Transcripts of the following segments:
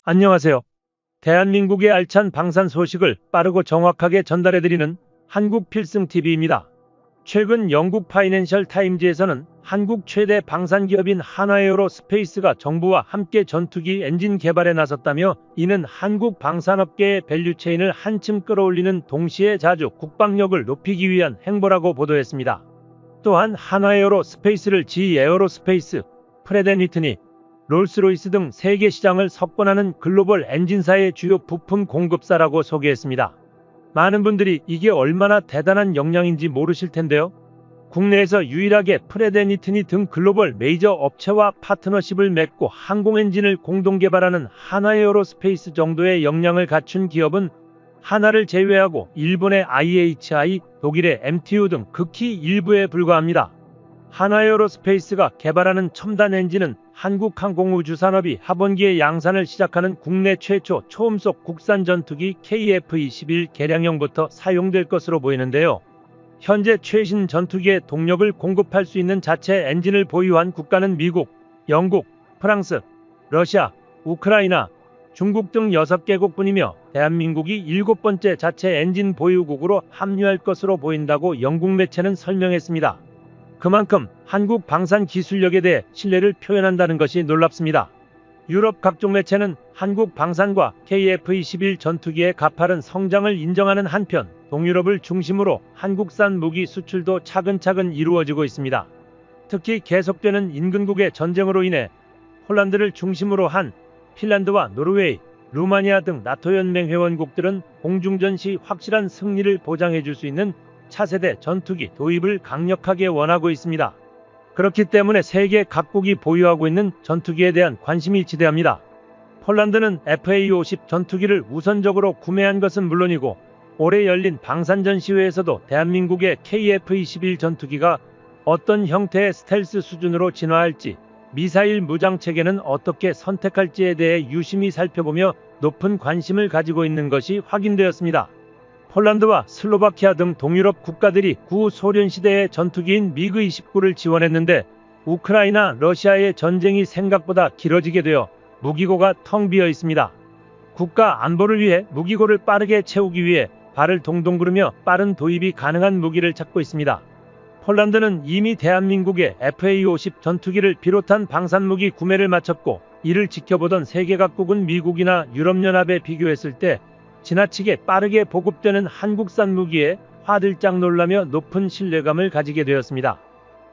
안녕하세요. 대한민국의 알찬 방산 소식을 빠르고 정확하게 전달해드리는 한국필승TV입니다. 최근 영국 파이낸셜 타임즈에서는 한국 최대 방산기업인 한화에어로스페이스가 정부와 함께 전투기 엔진 개발에 나섰다며, 이는 한국 방산업계의 밸류체인을 한층 끌어올리는 동시에 자주 국방력을 높이기 위한 행보라고 보도했습니다. 또한 한화에어로스페이스를 GE 에어로스페이스, 프레드 앤 위트니, 롤스로이스 등 세계 시장을 석권하는 글로벌 엔진사의 주요 부품 공급사라고 소개했습니다. 많은 분들이 이게 얼마나 대단한 역량인지 모르실 텐데요. 국내에서 유일하게 프레드 앤 위트니 등 글로벌 메이저 업체와 파트너십을 맺고 항공 엔진을 공동 개발하는 한화에어로스페이스 정도의 역량을 갖춘 기업은 하나를 제외하고 일본의 IHI, 독일의 MTU 등 극히 일부에 불과합니다. 한화에어로스페이스가 개발하는 첨단 엔진은 한국항공우주산업이 하반기에 양산을 시작하는 국내 최초 초음속 국산 전투기 KF-21 개량형부터 사용될 것으로 보이는데요. 현재 최신 전투기의 동력을 공급할 수 있는 자체 엔진을 보유한 국가는 미국, 영국, 프랑스, 러시아, 우크라이나, 중국 등 6개국뿐이며 대한민국이 7번째 자체 엔진 보유국으로 합류할 것으로 보인다고 영국 매체는 설명했습니다. 그만큼 한국 방산 기술력에 대해 신뢰를 표현한다는 것이 놀랍습니다. 유럽 각종 매체는 한국 방산과 KF-21 전투기의 가파른 성장을 인정하는 한편, 동유럽을 중심으로 한국산 무기 수출도 차근차근 이루어지고 있습니다. 특히 계속되는 인근국의 전쟁으로 인해 폴란드를 중심으로 한 핀란드와 노르웨이, 루마니아 등 나토 연맹 회원국들은 공중전 시 확실한 승리를 보장해줄 수 있는 차세대 전투기 도입을 강력하게 원하고 있습니다. 그렇기 때문에 세계 각국이 보유하고 있는 전투기에 대한 관심이 지대합니다. 폴란드는 FA-50 전투기를 우선적으로 구매한 것은 물론이고, 올해 열린 방산 전시회에서도 대한민국의 KF-21 전투기가 어떤 형태의 스텔스 수준으로 진화할지, 미사일 무장체계는 어떻게 선택할지에 대해 유심히 살펴보며 높은 관심을 가지고 있는 것이 확인되었습니다. 폴란드와 슬로바키아 등 동유럽 국가들이 구소련 시대의 전투기인 미그-29를 지원했는데, 우크라이나, 러시아의 전쟁이 생각보다 길어지게 되어 무기고가 텅 비어 있습니다. 국가 안보를 위해 무기고를 빠르게 채우기 위해 발을 동동 구르며 빠른 도입이 가능한 무기를 찾고 있습니다. 폴란드는 이미 대한민국의 FA-50 전투기를 비롯한 방산무기 구매를 마쳤고, 이를 지켜보던 세계 각국은 미국이나 유럽연합에 비교했을 때 지나치게 빠르게 보급되는 한국산 무기에 화들짝 놀라며 높은 신뢰감을 가지게 되었습니다.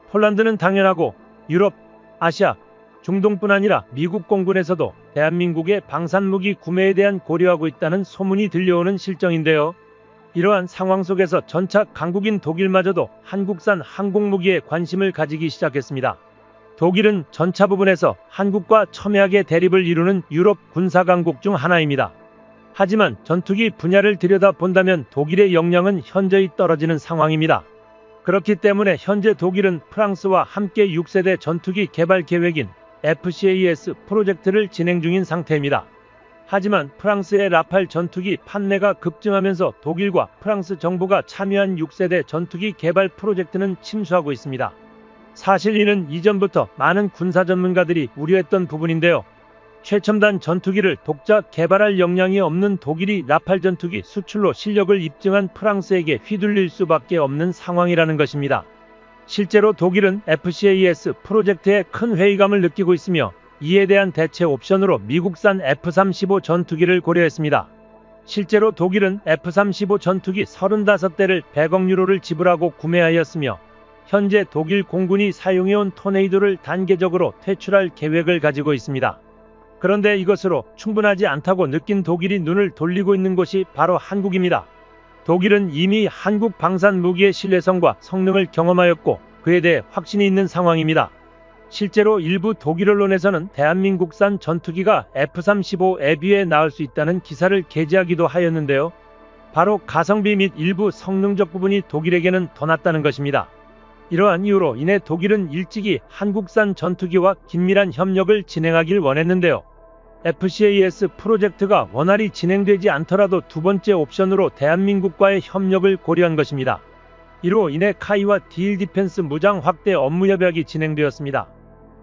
폴란드는 당연하고 유럽, 아시아, 중동뿐 아니라 미국 공군에서도 대한민국의 방산무기 구매에 대한 고려하고 있다는 소문이 들려오는 실정인데요. 이러한 상황 속에서 전차 강국인 독일마저도 한국산 항공무기에 관심을 가지기 시작했습니다. 독일은 전차 부분에서 한국과 첨예하게 대립을 이루는 유럽 군사강국 중 하나입니다. 하지만 전투기 분야를 들여다본다면 독일의 역량은 현저히 떨어지는 상황입니다. 그렇기 때문에 현재 독일은 프랑스와 함께 6세대 전투기 개발 계획인 FCAS 프로젝트를 진행 중인 상태입니다. 하지만 프랑스의 라팔 전투기 판매가 급증하면서 독일과 프랑스 정부가 참여한 6세대 전투기 개발 프로젝트는 침수하고 있습니다. 사실 이는 이전부터 많은 군사 전문가들이 우려했던 부분인데요. 최첨단 전투기를 독자 개발할 역량이 없는 독일이 라팔 전투기 수출로 실력을 입증한 프랑스에게 휘둘릴 수밖에 없는 상황이라는 것입니다. 실제로 독일은 FCAS 프로젝트에 큰 회의감을 느끼고 있으며, 이에 대한 대체 옵션으로 미국산 F-35 전투기를 고려했습니다. 실제로 독일은 F-35 전투기 35대를 100억 유로를 지불하고 구매하였으며, 현재 독일 공군이 사용해온 토네이도를 단계적으로 퇴출할 계획을 가지고 있습니다. 그런데 이것으로 충분하지 않다고 느낀 독일이 눈을 돌리고 있는 곳이 바로 한국입니다. 독일은 이미 한국 방산 무기의 신뢰성과 성능을 경험하였고, 그에 대해 확신이 있는 상황입니다. 실제로 일부 독일 언론에서는 대한민국산 전투기가 F-35에 비해 나을 수 있다는 기사를 게재하기도 하였는데요. 바로 가성비 및 일부 성능적 부분이 독일에게는 더 낫다는 것입니다. 이러한 이유로 인해 독일은 일찍이 한국산 전투기와 긴밀한 협력을 진행하길 원했는데요. FCAS 프로젝트가 원활히 진행되지 않더라도 두 번째 옵션으로 대한민국과의 협력을 고려한 것입니다. 이로 인해 카이와 디일 디펜스 무장 확대 업무 협약이 진행되었습니다.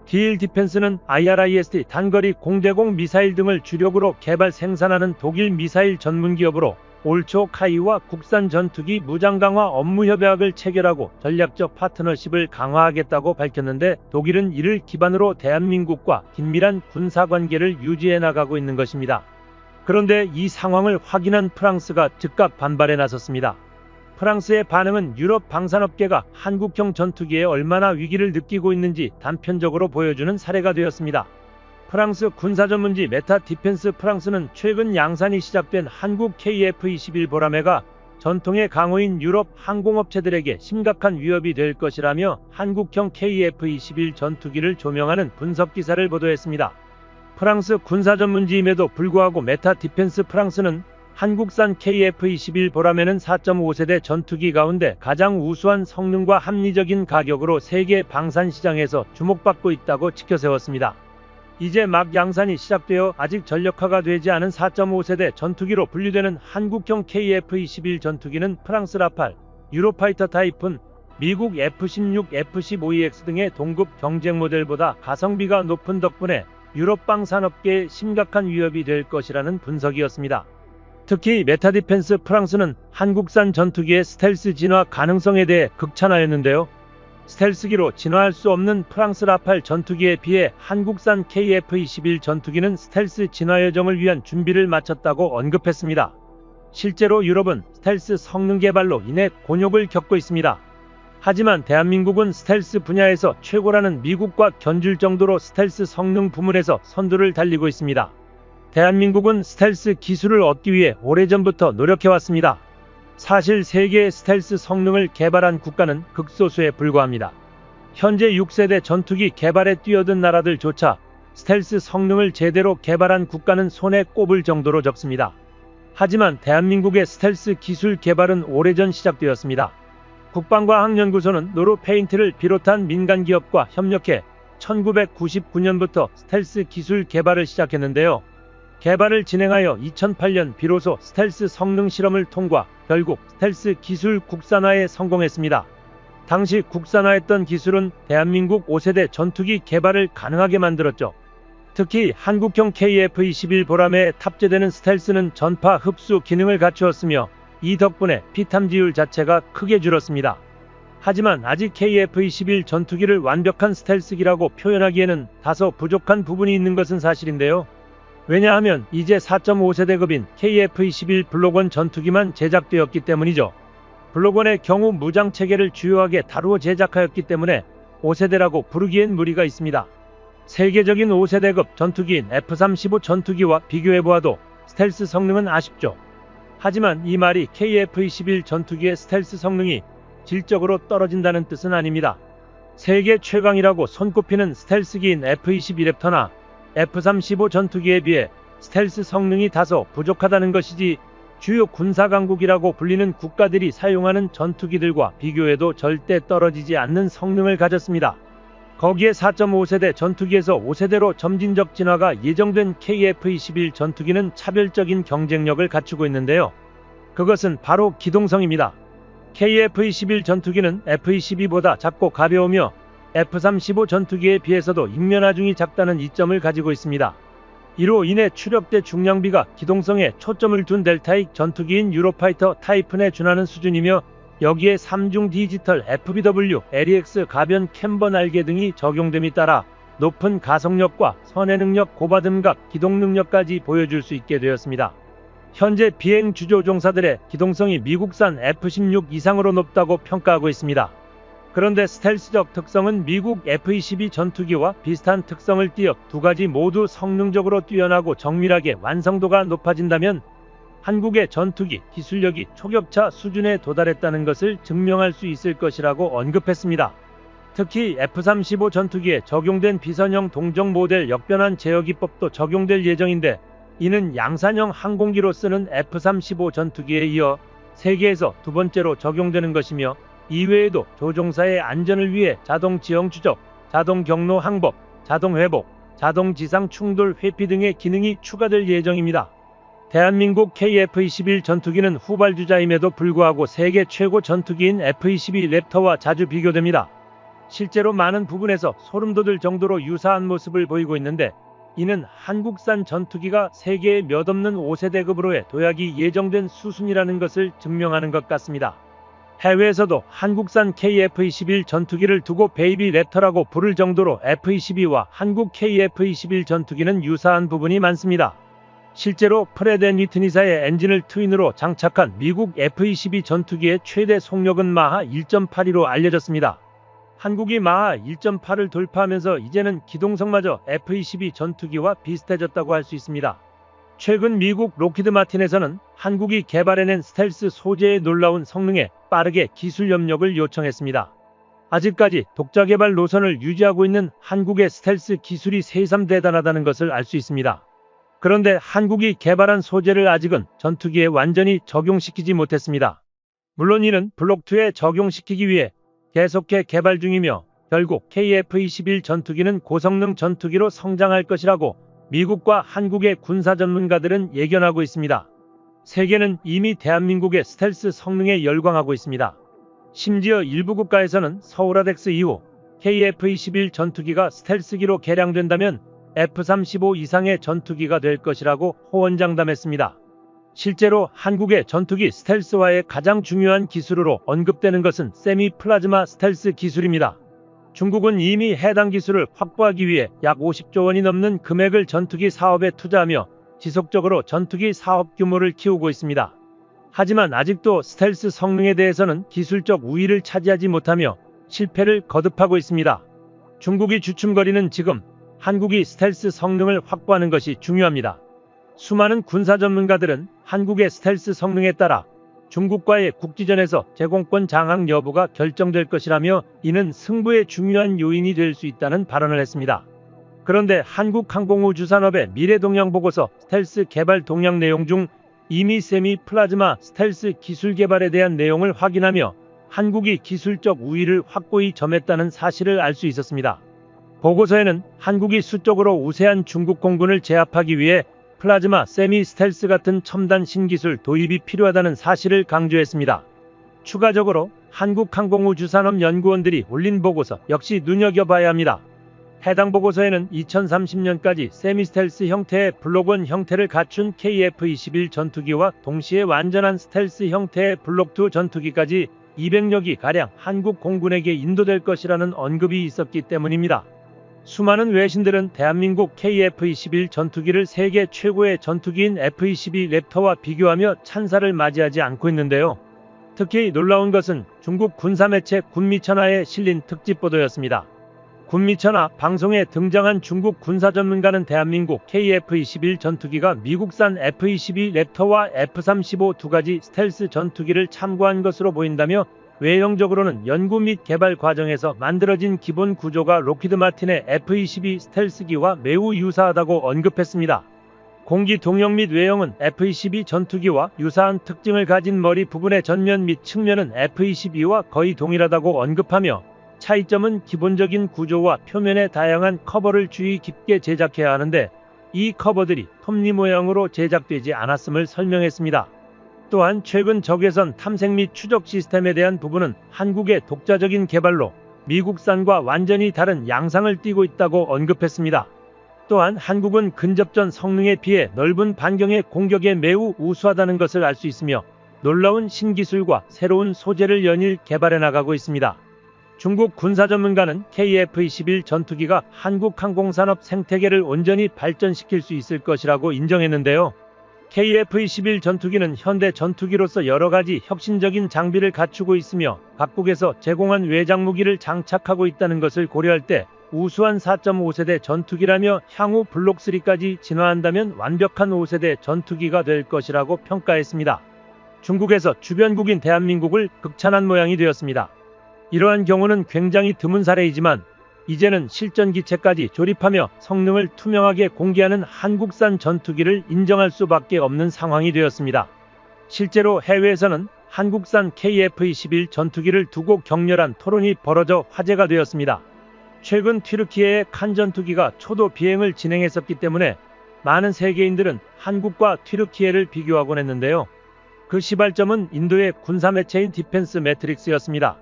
디일 디펜스는 IRIS-T 단거리 공대공 미사일 등을 주력으로 개발 생산하는 독일 미사일 전문 기업으로 올 초 카이와 국산 전투기 무장 강화 업무 협약을 체결하고 전략적 파트너십을 강화하겠다고 밝혔는데, 독일은 이를 기반으로 대한민국과 긴밀한 군사관계를 유지해 나가고 있는 것입니다. 그런데 이 상황을 확인한 프랑스가 즉각 반발에 나섰습니다. 프랑스의 반응은 유럽 방산업계가 한국형 전투기에 얼마나 위기를 느끼고 있는지 단편적으로 보여주는 사례가 되었습니다. 프랑스 군사전문지 메타 디펜스 프랑스는 최근 양산이 시작된 한국 KF-21 보라매가 전통의 강호인 유럽 항공업체들에게 심각한 위협이 될 것이라며 한국형 KF-21 전투기를 조명하는 분석기사를 보도했습니다. 프랑스 군사전문지임에도 불구하고 메타 디펜스 프랑스는 한국산 KF-21 보라매는 4.5세대 전투기 가운데 가장 우수한 성능과 합리적인 가격으로 세계 방산 시장에서 주목받고 있다고 지켜세웠습니다. 이제 막 양산이 시작되어 아직 전력화가 되지 않은 4.5세대 전투기로 분류되는 한국형 KF-21 전투기는 프랑스 라팔, 유로파이터 타이푼, 미국 F-16, F-15EX 등의 동급 경쟁 모델보다 가성비가 높은 덕분에 유럽 방산업계에 심각한 위협이 될 것이라는 분석이었습니다. 특히 메타디펜스 프랑스는 한국산 전투기의 스텔스 진화 가능성에 대해 극찬하였는데요. 스텔스기로 진화할 수 없는 프랑스 라팔 전투기에 비해 한국산 KF-21 전투기는 스텔스 진화 여정을 위한 준비를 마쳤다고 언급했습니다. 실제로 유럽은 스텔스 성능 개발로 인해 곤욕을 겪고 있습니다. 하지만 대한민국은 스텔스 분야에서 최고라는 미국과 견줄 정도로 스텔스 성능 부문에서 선두를 달리고 있습니다. 대한민국은 스텔스 기술을 얻기 위해 오래전부터 노력해왔습니다. 사실 세계의 스텔스 성능을 개발한 국가는 극소수에 불과합니다. 현재 6세대 전투기 개발에 뛰어든 나라들조차 스텔스 성능을 제대로 개발한 국가는 손에 꼽을 정도로 적습니다. 하지만 대한민국의 스텔스 기술 개발은 오래전 시작되었습니다. 국방과학연구소는 노르페인트를 비롯한 민간 기업과 협력해 1999년부터 스텔스 기술 개발을 시작했는데요. 개발을 진행하여 2008년 비로소 스텔스 성능 실험을 통과, 결국 스텔스 기술 국산화에 성공했습니다. 당시 국산화했던 기술은 대한민국 5세대 전투기 개발을 가능하게 만들었죠. 특히 한국형 KF-21 보라매에 탑재되는 스텔스는 전파 흡수 기능을 갖추었으며 이 덕분에 피탐지율 자체가 크게 줄었습니다. 하지만 아직 KF-21 전투기를 완벽한 스텔스기라고 표현하기에는 다소 부족한 부분이 있는 것은 사실인데요. 왜냐하면 이제 4.5세대급인 KF-21 블록1 전투기만 제작되었기 때문이죠. 블록1의 경우 무장체계를 주요하게 다루어 제작하였기 때문에 5세대라고 부르기엔 무리가 있습니다. 세계적인 5세대급 전투기인 F-35 전투기와 비교해보아도 스텔스 성능은 아쉽죠. 하지만 이 말이 KF-21 전투기의 스텔스 성능이 질적으로 떨어진다는 뜻은 아닙니다. 세계 최강이라고 손꼽히는 스텔스기인 F-22 랩터나 F-35 전투기에 비해 스텔스 성능이 다소 부족하다는 것이지, 주요 군사강국이라고 불리는 국가들이 사용하는 전투기들과 비교해도 절대 떨어지지 않는 성능을 가졌습니다. 거기에 4.5세대 전투기에서 5세대로 점진적 진화가 예정된 KF-21 전투기는 차별적인 경쟁력을 갖추고 있는데요. 그것은 바로 기동성입니다. KF-21 전투기는 F-22보다 작고 가벼우며 F-35 전투기에 비해서도 인면하중이 작다는 이점을 가지고 있습니다. 이로 인해 추력대 중량비가 기동성에 초점을 둔 델타익 전투기인 유로파이터 타이푼에 준하는 수준이며, 여기에 3중 디지털 FBW, LEX 가변 캠버 날개 등이 적용됨에 따라 높은 가속력과 선회능력, 고받음각, 기동능력까지 보여줄 수 있게 되었습니다. 현재 비행 주조종사들의 기동성이 미국산 F-16 이상으로 높다고 평가하고 있습니다. 그런데 스텔스적 특성은 미국 F-22 전투기와 비슷한 특성을 띠어 두 가지 모두 성능적으로 뛰어나고 정밀하게 완성도가 높아진다면 한국의 전투기 기술력이 초격차 수준에 도달했다는 것을 증명할 수 있을 것이라고 언급했습니다. 특히 F-35 전투기에 적용된 비선형 동정 모델 역변환 제어기법도 적용될 예정인데, 이는 양산형 항공기로 쓰는 F-35 전투기에 이어 세계에서 두 번째로 적용되는 것이며, 이외에도 조종사의 안전을 위해 자동 지형 추적, 자동 경로 항법, 자동 회복, 자동 지상 충돌 회피 등의 기능이 추가될 예정입니다. 대한민국 KF-21 전투기는 후발주자임에도 불구하고 세계 최고 전투기인 F-22 랩터와 자주 비교됩니다. 실제로 많은 부분에서 소름 돋을 정도로 유사한 모습을 보이고 있는데, 이는 한국산 전투기가 세계에 몇 없는 5세대급으로의 도약이 예정된 수순이라는 것을 증명하는 것 같습니다. 해외에서도 한국산 KF-21 전투기를 두고 베이비 랩터라고 부를 정도로 F-22와 한국 KF-21 전투기는 유사한 부분이 많습니다. 실제로 프렛 앤 위트니사의 엔진을 트윈으로 장착한 미국 F-22 전투기의 최대 속력은 마하 1.82로 알려졌습니다. 한국이 마하 1.8을 돌파하면서 이제는 기동성마저 F-22 전투기와 비슷해졌다고 할 수 있습니다. 최근 미국 로키드 마틴에서는 한국이 개발해낸 스텔스 소재의 놀라운 성능에 빠르게 기술 협력을 요청했습니다. 아직까지 독자 개발 노선을 유지하고 있는 한국의 스텔스 기술이 새삼 대단하다는 것을 알 수 있습니다. 그런데 한국이 개발한 소재를 아직은 전투기에 완전히 적용시키지 못했습니다. 물론 이는 블록2에 적용시키기 위해 계속해 개발 중이며 결국 KF-21 전투기는 고성능 전투기로 성장할 것이라고 미국과 한국의 군사 전문가들은 예견하고 있습니다. 세계는 이미 대한민국의 스텔스 성능에 열광하고 있습니다. 심지어 일부 국가에서는 서울아덱스 이후 KF-21 전투기가 스텔스기로 개량된다면 F-35 이상의 전투기가 될 것이라고 호언장담했습니다. 실제로 한국의 전투기 스텔스화의 가장 중요한 기술으로 언급되는 것은 세미 플라즈마 스텔스 기술입니다. 중국은 이미 해당 기술을 확보하기 위해 약 50조 원이 넘는 금액을 전투기 사업에 투자하며 지속적으로 전투기 사업 규모를 키우고 있습니다. 하지만 아직도 스텔스 성능에 대해서는 기술적 우위를 차지하지 못하며 실패를 거듭하고 있습니다. 중국이 주춤거리는 지금 한국이 스텔스 성능을 확보하는 것이 중요합니다. 수많은 군사 전문가들은 한국의 스텔스 성능에 따라 중국과의 국지전에서 제공권 장악 여부가 결정될 것이라며 이는 승부의 중요한 요인이 될 수 있다는 발언을 했습니다. 그런데 한국항공우주산업의 미래동향보고서 스텔스 개발 동향 내용 중 이미 세미 플라즈마 스텔스 기술 개발에 대한 내용을 확인하며 한국이 기술적 우위를 확고히 점했다는 사실을 알 수 있었습니다. 보고서에는 한국이 수적으로 우세한 중국 공군을 제압하기 위해 플라즈마 세미 스텔스 같은 첨단 신기술 도입이 필요하다는 사실을 강조했습니다. 추가적으로 한국항공우주산업연구원들이 올린 보고서 역시 눈여겨봐야 합니다. 해당 보고서에는 2030년까지 세미 스텔스 형태의 블록1 형태를 갖춘 KF-21 전투기와 동시에 완전한 스텔스 형태의 블록2 전투기까지 200여 기가량 한국 공군에게 인도될 것이라는 언급이 있었기 때문입니다. 수많은 외신들은 대한민국 KF-21 전투기를 세계 최고의 전투기인 F-22 랩터와 비교하며 찬사를 맞이하지 않고 있는데요. 특히 놀라운 것은 중국 군사매체 군미천하에 실린 특집 보도였습니다. 군미천하 방송에 등장한 중국 군사 전문가는 대한민국 KF-21 전투기가 미국산 F-22 랩터와 F-35 두 가지 스텔스 전투기를 참고한 것으로 보인다며 외형적으로는 연구 및 개발 과정에서 만들어진 기본 구조가 록히드 마틴의 F-22 스텔스기와 매우 유사하다고 언급했습니다. 공기 동형 및 외형은 F-22 전투기와 유사한 특징을 가진 머리 부분의 전면 및 측면은 F-22와 거의 동일하다고 언급하며 차이점은 기본적인 구조와 표면의 다양한 커버를 주의 깊게 제작해야 하는데 이 커버들이 톱니 모양으로 제작되지 않았음을 설명했습니다. 또한 최근 적외선 탐색 및 추적 시스템에 대한 부분은 한국의 독자적인 개발로 미국산과 완전히 다른 양상을 띠고 있다고 언급했습니다. 또한 한국은 근접전 성능에 비해 넓은 반경의 공격에 매우 우수하다는 것을 알 수 있으며 놀라운 신기술과 새로운 소재를 연일 개발해 나가고 있습니다. 중국 군사 전문가는 KF-21 전투기가 한국 항공산업 생태계를 온전히 발전시킬 수 있을 것이라고 인정했는데요. KF-21 전투기는 현대 전투기로서 여러가지 혁신적인 장비를 갖추고 있으며 각국에서 제공한 외장 무기를 장착하고 있다는 것을 고려할 때 우수한 4.5세대 전투기라며 향후 블록3까지 진화한다면 완벽한 5세대 전투기가 될 것이라고 평가했습니다. 중국에서 주변국인 대한민국을 극찬한 모양이 되었습니다. 이러한 경우는 굉장히 드문 사례이지만 이제는 실전기체까지 조립하며 성능을 투명하게 공개하는 한국산 전투기를 인정할 수밖에 없는 상황이 되었습니다. 실제로 해외에서는 한국산 KF-21 전투기를 두고 격렬한 토론이 벌어져 화제가 되었습니다. 최근 튀르키예의 칸 전투기가 초도 비행을 진행했었기 때문에 많은 세계인들은 한국과 튀르키예를 비교하곤 했는데요. 그 시발점은 인도의 군사매체인 디펜스 매트릭스였습니다.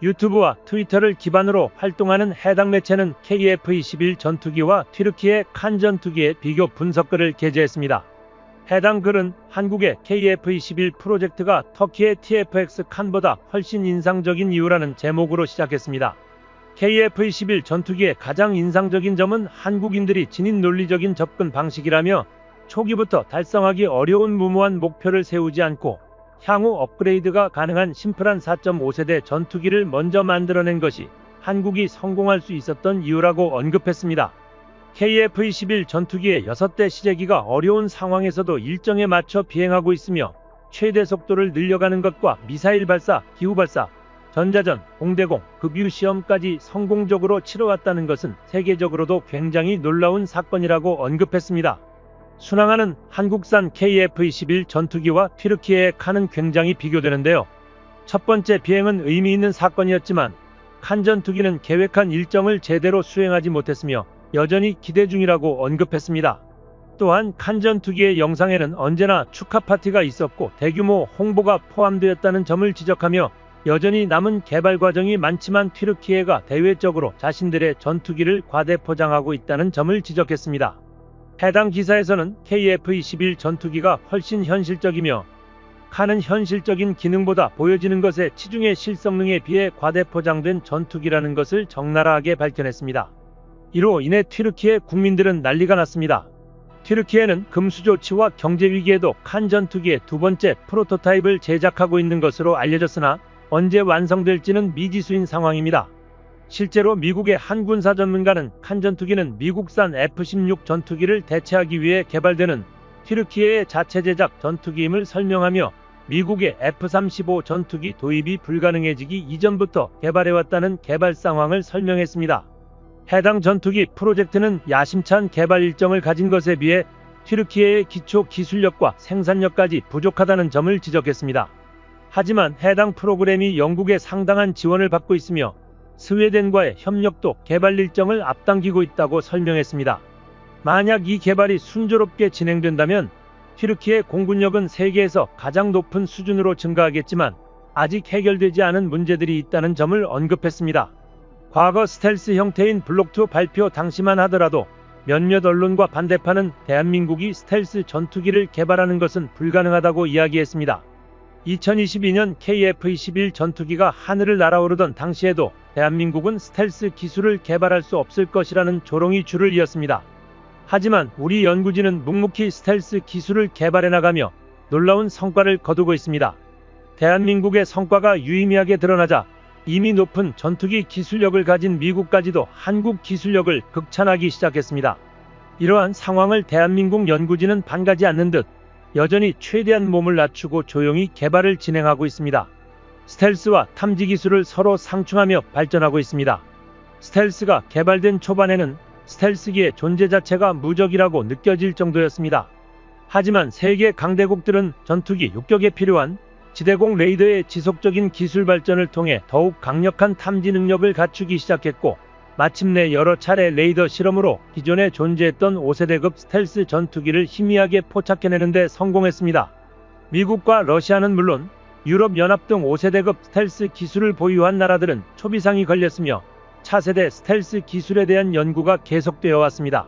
유튜브와 트위터를 기반으로 활동하는 해당 매체는 KF-21 전투기와 튀르키예 칸 전투기의 비교 분석글을 게재했습니다. 해당 글은 한국의 KF-21 프로젝트가 터키의 TFX 칸보다 훨씬 인상적인 이유라는 제목으로 시작했습니다. KF-21 전투기의 가장 인상적인 점은 한국인들이 지닌 논리적인 접근 방식이라며 초기부터 달성하기 어려운 무모한 목표를 세우지 않고 향후 업그레이드가 가능한 심플한 4.5세대 전투기를 먼저 만들어낸 것이 한국이 성공할 수 있었던 이유라고 언급했습니다. KF-21 전투기의 6대 시제기가 어려운 상황에서도 일정에 맞춰 비행하고 있으며 최대 속도를 늘려가는 것과 미사일 발사, 기후 발사, 전자전, 공대공, 급유 시험까지 성공적으로 치러왔다는 것은 세계적으로도 굉장히 놀라운 사건이라고 언급했습니다. 순항하는 한국산 KF-21 전투기와 튀르키예의 칸은 굉장히 비교되는데요. 첫 번째 비행은 의미 있는 사건이었지만 칸 전투기는 계획한 일정을 제대로 수행하지 못했으며 여전히 기대 중이라고 언급했습니다. 또한 칸 전투기의 영상에는 언제나 축하 파티가 있었고 대규모 홍보가 포함되었다는 점을 지적하며 여전히 남은 개발 과정이 많지만 튀르키예가 대외적으로 자신들의 전투기를 과대 포장하고 있다는 점을 지적했습니다. 해당 기사에서는 KF-21 전투기가 훨씬 현실적이며 칸은 현실적인 기능보다 보여지는 것의 치중의 실성능에 비해 과대 포장된 전투기라는 것을 적나라하게 밝혀냈습니다. 이로 인해 튀르키예 국민들은 난리가 났습니다. 튀르키예는 금수 조치와 경제 위기에도 칸 전투기의 두 번째 프로토타입을 제작하고 있는 것으로 알려졌으나 언제 완성될지는 미지수인 상황입니다. 실제로 미국의 한 군사 전문가는 칸 전투기는 미국산 F-16 전투기를 대체하기 위해 개발되는 튀르키예의 자체 제작 전투기임을 설명하며 미국의 F-35 전투기 도입이 불가능해지기 이전부터 개발해왔다는 개발 상황을 설명했습니다. 해당 전투기 프로젝트는 야심찬 개발 일정을 가진 것에 비해 튀르키예의 기초 기술력과 생산력까지 부족하다는 점을 지적했습니다. 하지만 해당 프로그램이 영국의 상당한 지원을 받고 있으며 스웨덴과의 협력도 개발 일정을 앞당기고 있다고 설명했습니다. 만약 이 개발이 순조롭게 진행된다면 튀르키예 공군력은 세계에서 가장 높은 수준으로 증가하겠지만 아직 해결되지 않은 문제들이 있다는 점을 언급했습니다. 과거 스텔스 형태인 블록2 발표 당시만 하더라도 몇몇 언론과 반대파는 대한민국이 스텔스 전투기를 개발하는 것은 불가능하다고 이야기했습니다. 2022년 KF-21 전투기가 하늘을 날아오르던 당시에도 대한민국은 스텔스 기술을 개발할 수 없을 것이라는 조롱이 줄을 이었습니다. 하지만 우리 연구진은 묵묵히 스텔스 기술을 개발해 나가며 놀라운 성과를 거두고 있습니다. 대한민국의 성과가 유의미하게 드러나자 이미 높은 전투기 기술력을 가진 미국까지도 한국 기술력을 극찬하기 시작했습니다. 이러한 상황을 대한민국 연구진은 반가지 않는 듯 여전히 최대한 몸을 낮추고 조용히 개발을 진행하고 있습니다. 스텔스와 탐지 기술을 서로 상충하며 발전하고 있습니다. 스텔스가 개발된 초반에는 스텔스기의 존재 자체가 무적이라고 느껴질 정도였습니다. 하지만 세계 강대국들은 전투기 육격에 필요한 지대공 레이더의 지속적인 기술 발전을 통해 더욱 강력한 탐지 능력을 갖추기 시작했고 마침내 여러 차례 레이더 실험으로 기존에 존재했던 5세대급 스텔스 전투기를 희미하게 포착해내는 데 성공했습니다. 미국과 러시아는 물론 유럽연합 등 5세대급 스텔스 기술을 보유한 나라들은 초비상이 걸렸으며 차세대 스텔스 기술에 대한 연구가 계속되어 왔습니다.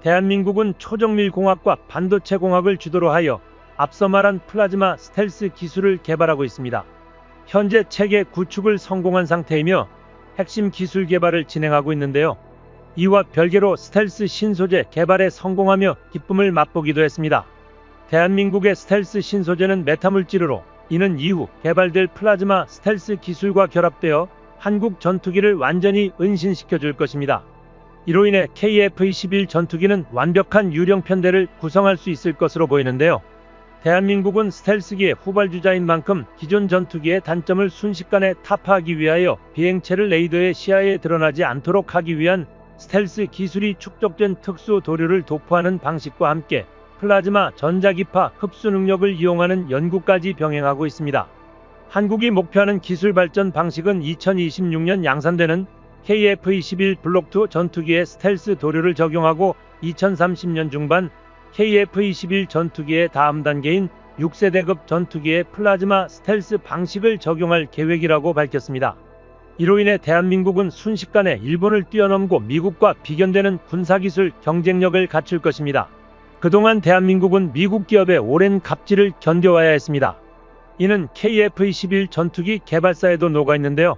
대한민국은 초정밀공학과 반도체공학을 주도로 하여 앞서 말한 플라즈마 스텔스 기술을 개발하고 있습니다. 현재 체계 구축을 성공한 상태이며 핵심 기술 개발을 진행하고 있는데요. 이와 별개로 스텔스 신소재 개발에 성공하며 기쁨을 맛보기도 했습니다. 대한민국의 스텔스 신소재는 메타물질로 이는 이후 개발될 플라즈마 스텔스 기술과 결합되어 한국 전투기를 완전히 은신시켜 줄 것입니다. 이로 인해 KF-21 전투기는 완벽한 유령 편대를 구성할 수 있을 것으로 보이는데요. 대한민국은 스텔스기의 후발주자인 만큼 기존 전투기의 단점을 순식간에 타파하기 위하여 비행체를 레이더의 시야에 드러나지 않도록 하기 위한 스텔스 기술이 축적된 특수 도료를 도포하는 방식과 함께 플라즈마 전자기파 흡수 능력을 이용하는 연구까지 병행하고 있습니다. 한국이 목표하는 기술 발전 방식은 2026년 양산되는 KF-21 블록2 전투기의 스텔스 도료를 적용하고 2030년 중반 KF-21 전투기의 다음 단계인 6세대급 전투기의 플라즈마 스텔스 방식을 적용할 계획이라고 밝혔습니다. 이로 인해 대한민국은 순식간에 일본을 뛰어넘고 미국과 비견되는 군사기술 경쟁력을 갖출 것입니다. 그동안 대한민국은 미국 기업의 오랜 갑질을 견뎌와야 했습니다. 이는 KF-21 전투기 개발사에도 녹아있는데요.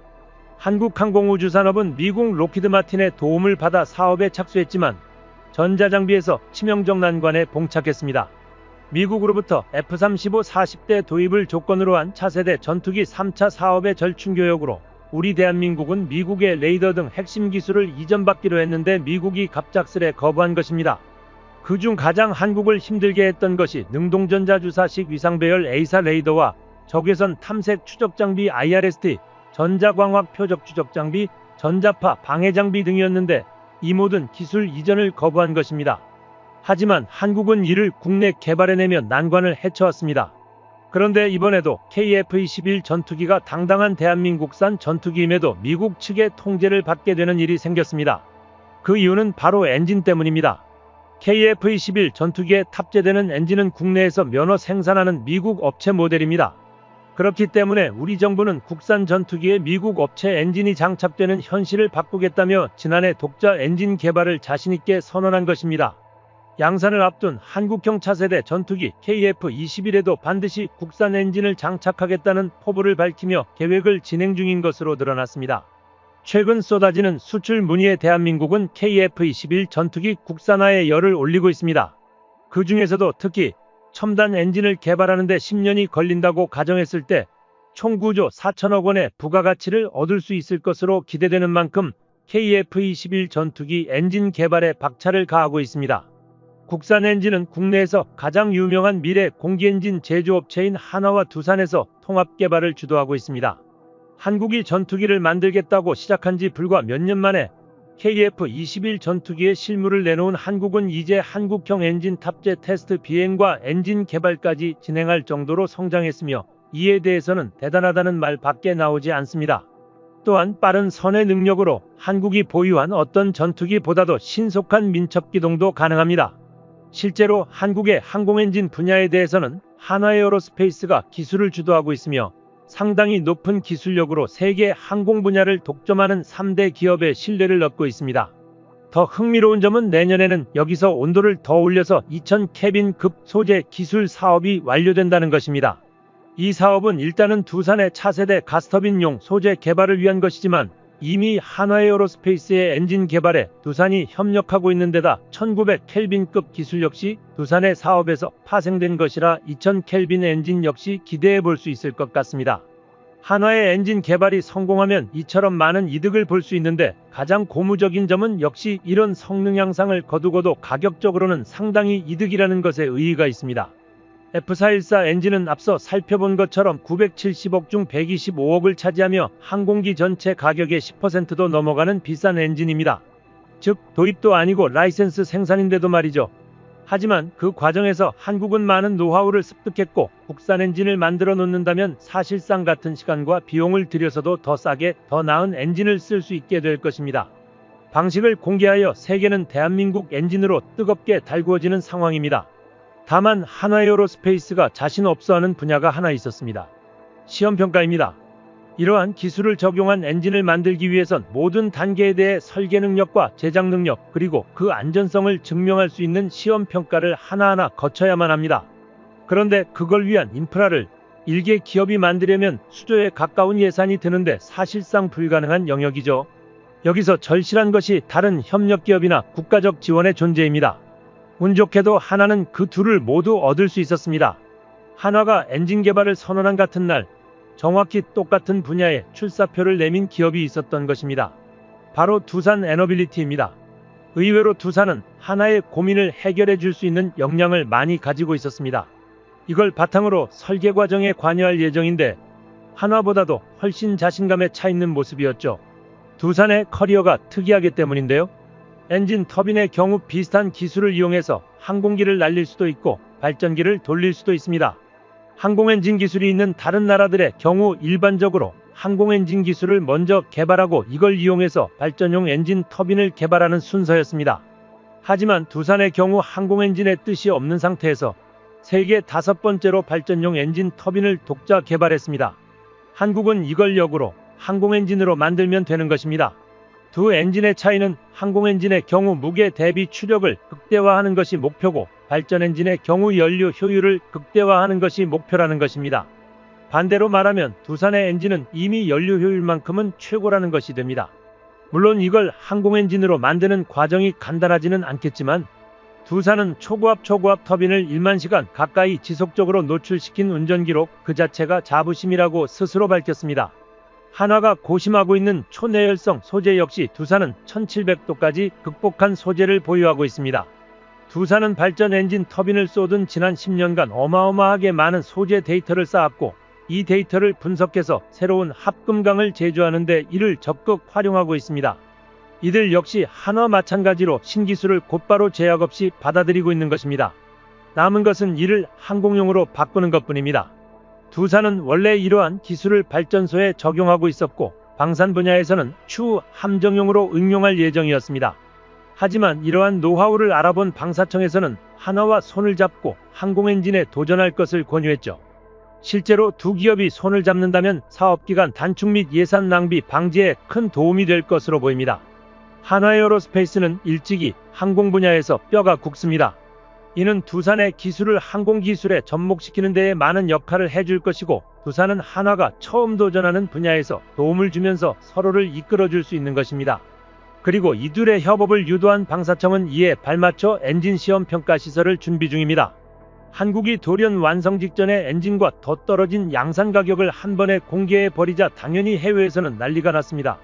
한국항공우주산업은 미국 로키드 마틴의 도움을 받아 사업에 착수했지만 전자장비에서 치명적 난관에 봉착했습니다. 미국으로부터 F-35 40대 도입을 조건으로 한 차세대 전투기 3차 사업의 절충교역으로 우리 대한민국은 미국의 레이더 등 핵심 기술을 이전받기로 했는데 미국이 갑작스레 거부한 것입니다. 그중 가장 한국을 힘들게 했던 것이 능동전자 주사식 위상배열 A사 레이더와 적외선 탐색 추적장비 IRST, 전자광학 표적 추적장비, 전자파 방해장비 등이었는데 이 모든 기술 이전을 거부한 것입니다. 하지만 한국은 이를 국내 개발해내며 난관을 헤쳐왔습니다. 그런데 이번에도 KF-21 전투기가 당당한 대한민국산 전투기임에도 미국 측의 통제를 받게 되는 일이 생겼습니다. 그 이유는 바로 엔진 때문입니다. KF-21 전투기에 탑재되는 엔진은 국내에서 면허 생산하는 미국 업체 모델입니다. 그렇기 때문에 우리 정부는 국산 전투기에 미국 업체 엔진이 장착되는 현실을 바꾸겠다며 지난해 독자 엔진 개발을 자신있게 선언한 것입니다. 양산을 앞둔 한국형 차세대 전투기 KF-21에도 반드시 국산 엔진을 장착하겠다는 포부를 밝히며 계획을 진행 중인 것으로 드러났습니다. 최근 쏟아지는 수출 문의에 대한민국은 KF-21 전투기 국산화에 열을 올리고 있습니다. 그 중에서도 특히 첨단 엔진을 개발하는 데 10년이 걸린다고 가정했을 때 총 구조 4천억 원의 부가가치를 얻을 수 있을 것으로 기대되는 만큼 KF-21 전투기 엔진 개발에 박차를 가하고 있습니다. 국산 엔진은 국내에서 가장 유명한 미래 공기엔진 제조업체인 한화와 두산에서 통합 개발을 주도하고 있습니다. 한국이 전투기를 만들겠다고 시작한 지 불과 몇 년 만에 KF-21 전투기의 실물을 내놓은 한국은 이제 한국형 엔진 탑재 테스트 비행과 엔진 개발까지 진행할 정도로 성장했으며 이에 대해서는 대단하다는 말밖에 나오지 않습니다. 또한 빠른 선의 능력으로 한국이 보유한 어떤 전투기보다도 신속한 민첩기동도 가능합니다. 실제로 한국의 항공엔진 분야에 대해서는 한화에어로스페이스가 기술을 주도하고 있으며 상당히 높은 기술력으로 세계 항공 분야를 독점하는 3대 기업의 신뢰를 얻고 있습니다. 더 흥미로운 점은 내년에는 여기서 온도를 더 올려서 2000 케빈급 소재 기술 사업이 완료된다는 것입니다. 이 사업은 일단은 두산의 차세대 가스터빈용 소재 개발을 위한 것이지만 이미 한화에어로스페이스의 엔진 개발에 두산이 협력하고 있는 데다 1900 켈빈급 기술 역시 두산의 사업에서 파생된 것이라 2000 켈빈 엔진 역시 기대해 볼 수 있을 것 같습니다. 한화의 엔진 개발이 성공하면 이처럼 많은 이득을 볼 수 있는데 가장 고무적인 점은 역시 이런 성능 향상을 거두고도 가격적으로는 상당히 이득이라는 것에 의의가 있습니다. F414 엔진은 앞서 살펴본 것처럼 970억 중 125억을 차지하며 항공기 전체 가격의 10%도 넘어가는 비싼 엔진입니다. 즉 도입도 아니고 라이센스 생산인데도 말이죠. 하지만 그 과정에서 한국은 많은 노하우를 습득했고 국산 엔진을 만들어 놓는다면 사실상 같은 시간과 비용을 들여서도 더 싸게 더 나은 엔진을 쓸 수 있게 될 것입니다. 방식을 공개하여 세계는 대한민국 엔진으로 뜨겁게 달구어지는 상황입니다. 다만 한화에어로스페이스가 자신 없어하는 분야가 하나 있었습니다. 시험평가입니다. 이러한 기술을 적용한 엔진을 만들기 위해선 모든 단계에 대해 설계 능력과 제작 능력 그리고 그 안전성을 증명할 수 있는 시험평가를 하나하나 거쳐야만 합니다. 그런데 그걸 위한 인프라를 일개 기업이 만들려면 수조에 가까운 예산이 드는데 사실상 불가능한 영역이죠. 여기서 절실한 것이 다른 협력기업이나 국가적 지원의 존재입니다. 운 좋게도 한화는 그 둘을 모두 얻을 수 있었습니다. 한화가 엔진 개발을 선언한 같은 날 정확히 똑같은 분야에 출사표를 내민 기업이 있었던 것입니다. 바로 두산 에너빌리티입니다. 의외로 두산은 한화의 고민을 해결해 줄 수 있는 역량을 많이 가지고 있었습니다. 이걸 바탕으로 설계 과정에 관여할 예정인데 한화보다도 훨씬 자신감에 차 있는 모습이었죠. 두산의 커리어가 특이하기 때문인데요. 엔진 터빈의 경우 비슷한 기술을 이용해서 항공기를 날릴 수도 있고 발전기를 돌릴 수도 있습니다. 항공엔진 기술이 있는 다른 나라들의 경우 일반적으로 항공엔진 기술을 먼저 개발하고 이걸 이용해서 발전용 엔진 터빈을 개발하는 순서였습니다. 하지만 두산의 경우 항공엔진의 뜻이 없는 상태에서 세계 5번째로 발전용 엔진 터빈을 독자 개발했습니다. 한국은 이걸 역으로 항공 엔진으로 만들면 되는 것입니다. 두 엔진의 차이는 항공 엔진의 경우 무게 대비 추력을 극대화하는 것이 목표고 발전 엔진의 경우 연료 효율을 극대화하는 것이 목표라는 것입니다. 반대로 말하면 두산의 엔진은 이미 연료 효율만큼은 최고라는 것이 됩니다. 물론 이걸 항공 엔진으로 만드는 과정이 간단하지는 않겠지만 두산은 초고압 터빈을 1만 시간 가까이 지속적으로 노출시킨 운전 기록 그 자체가 자부심이라고 스스로 밝혔습니다. 한화가 고심하고 있는 초내열성 소재 역시 두산은 1700도까지 극복한 소재를 보유하고 있습니다. 두산은 발전 엔진 터빈을 쏘든 지난 10년간 어마어마하게 많은 소재 데이터를 쌓았고 이 데이터를 분석해서 새로운 합금강을 제조하는 데 이를 적극 활용하고 있습니다. 이들 역시 한화 마찬가지로 신기술을 곧바로 제약 없이 받아들이고 있는 것입니다. 남은 것은 이를 항공용으로 바꾸는 것뿐입니다. 두산은 원래 이러한 기술을 발전소에 적용하고 있었고 방산 분야에서는 추후 함정용으로 응용할 예정이었습니다. 하지만 이러한 노하우를 알아본 방사청에서는 한화와 손을 잡고 항공 엔진에 도전할 것을 권유했죠. 실제로 두 기업이 손을 잡는다면 사업기간 단축 및 예산 낭비 방지에 큰 도움이 될 것으로 보입니다. 한화에어로스페이스는 일찍이 항공 분야에서 뼈가 굵습니다. 이는 두산의 기술을 항공기술에 접목시키는 데에 많은 역할을 해줄 것이고 두산은 한화가 처음 도전하는 분야에서 도움을 주면서 서로를 이끌어줄 수 있는 것입니다. 그리고 이둘의 협업을 유도한 방사청은 이에 발맞춰 엔진 시험 평가 시설을 준비 중입니다. 한국이 돌연 완성 직전에 엔진과 더 떨어진 양산 가격을 한 번에 공개해버리자 당연히 해외에서는 난리가 났습니다.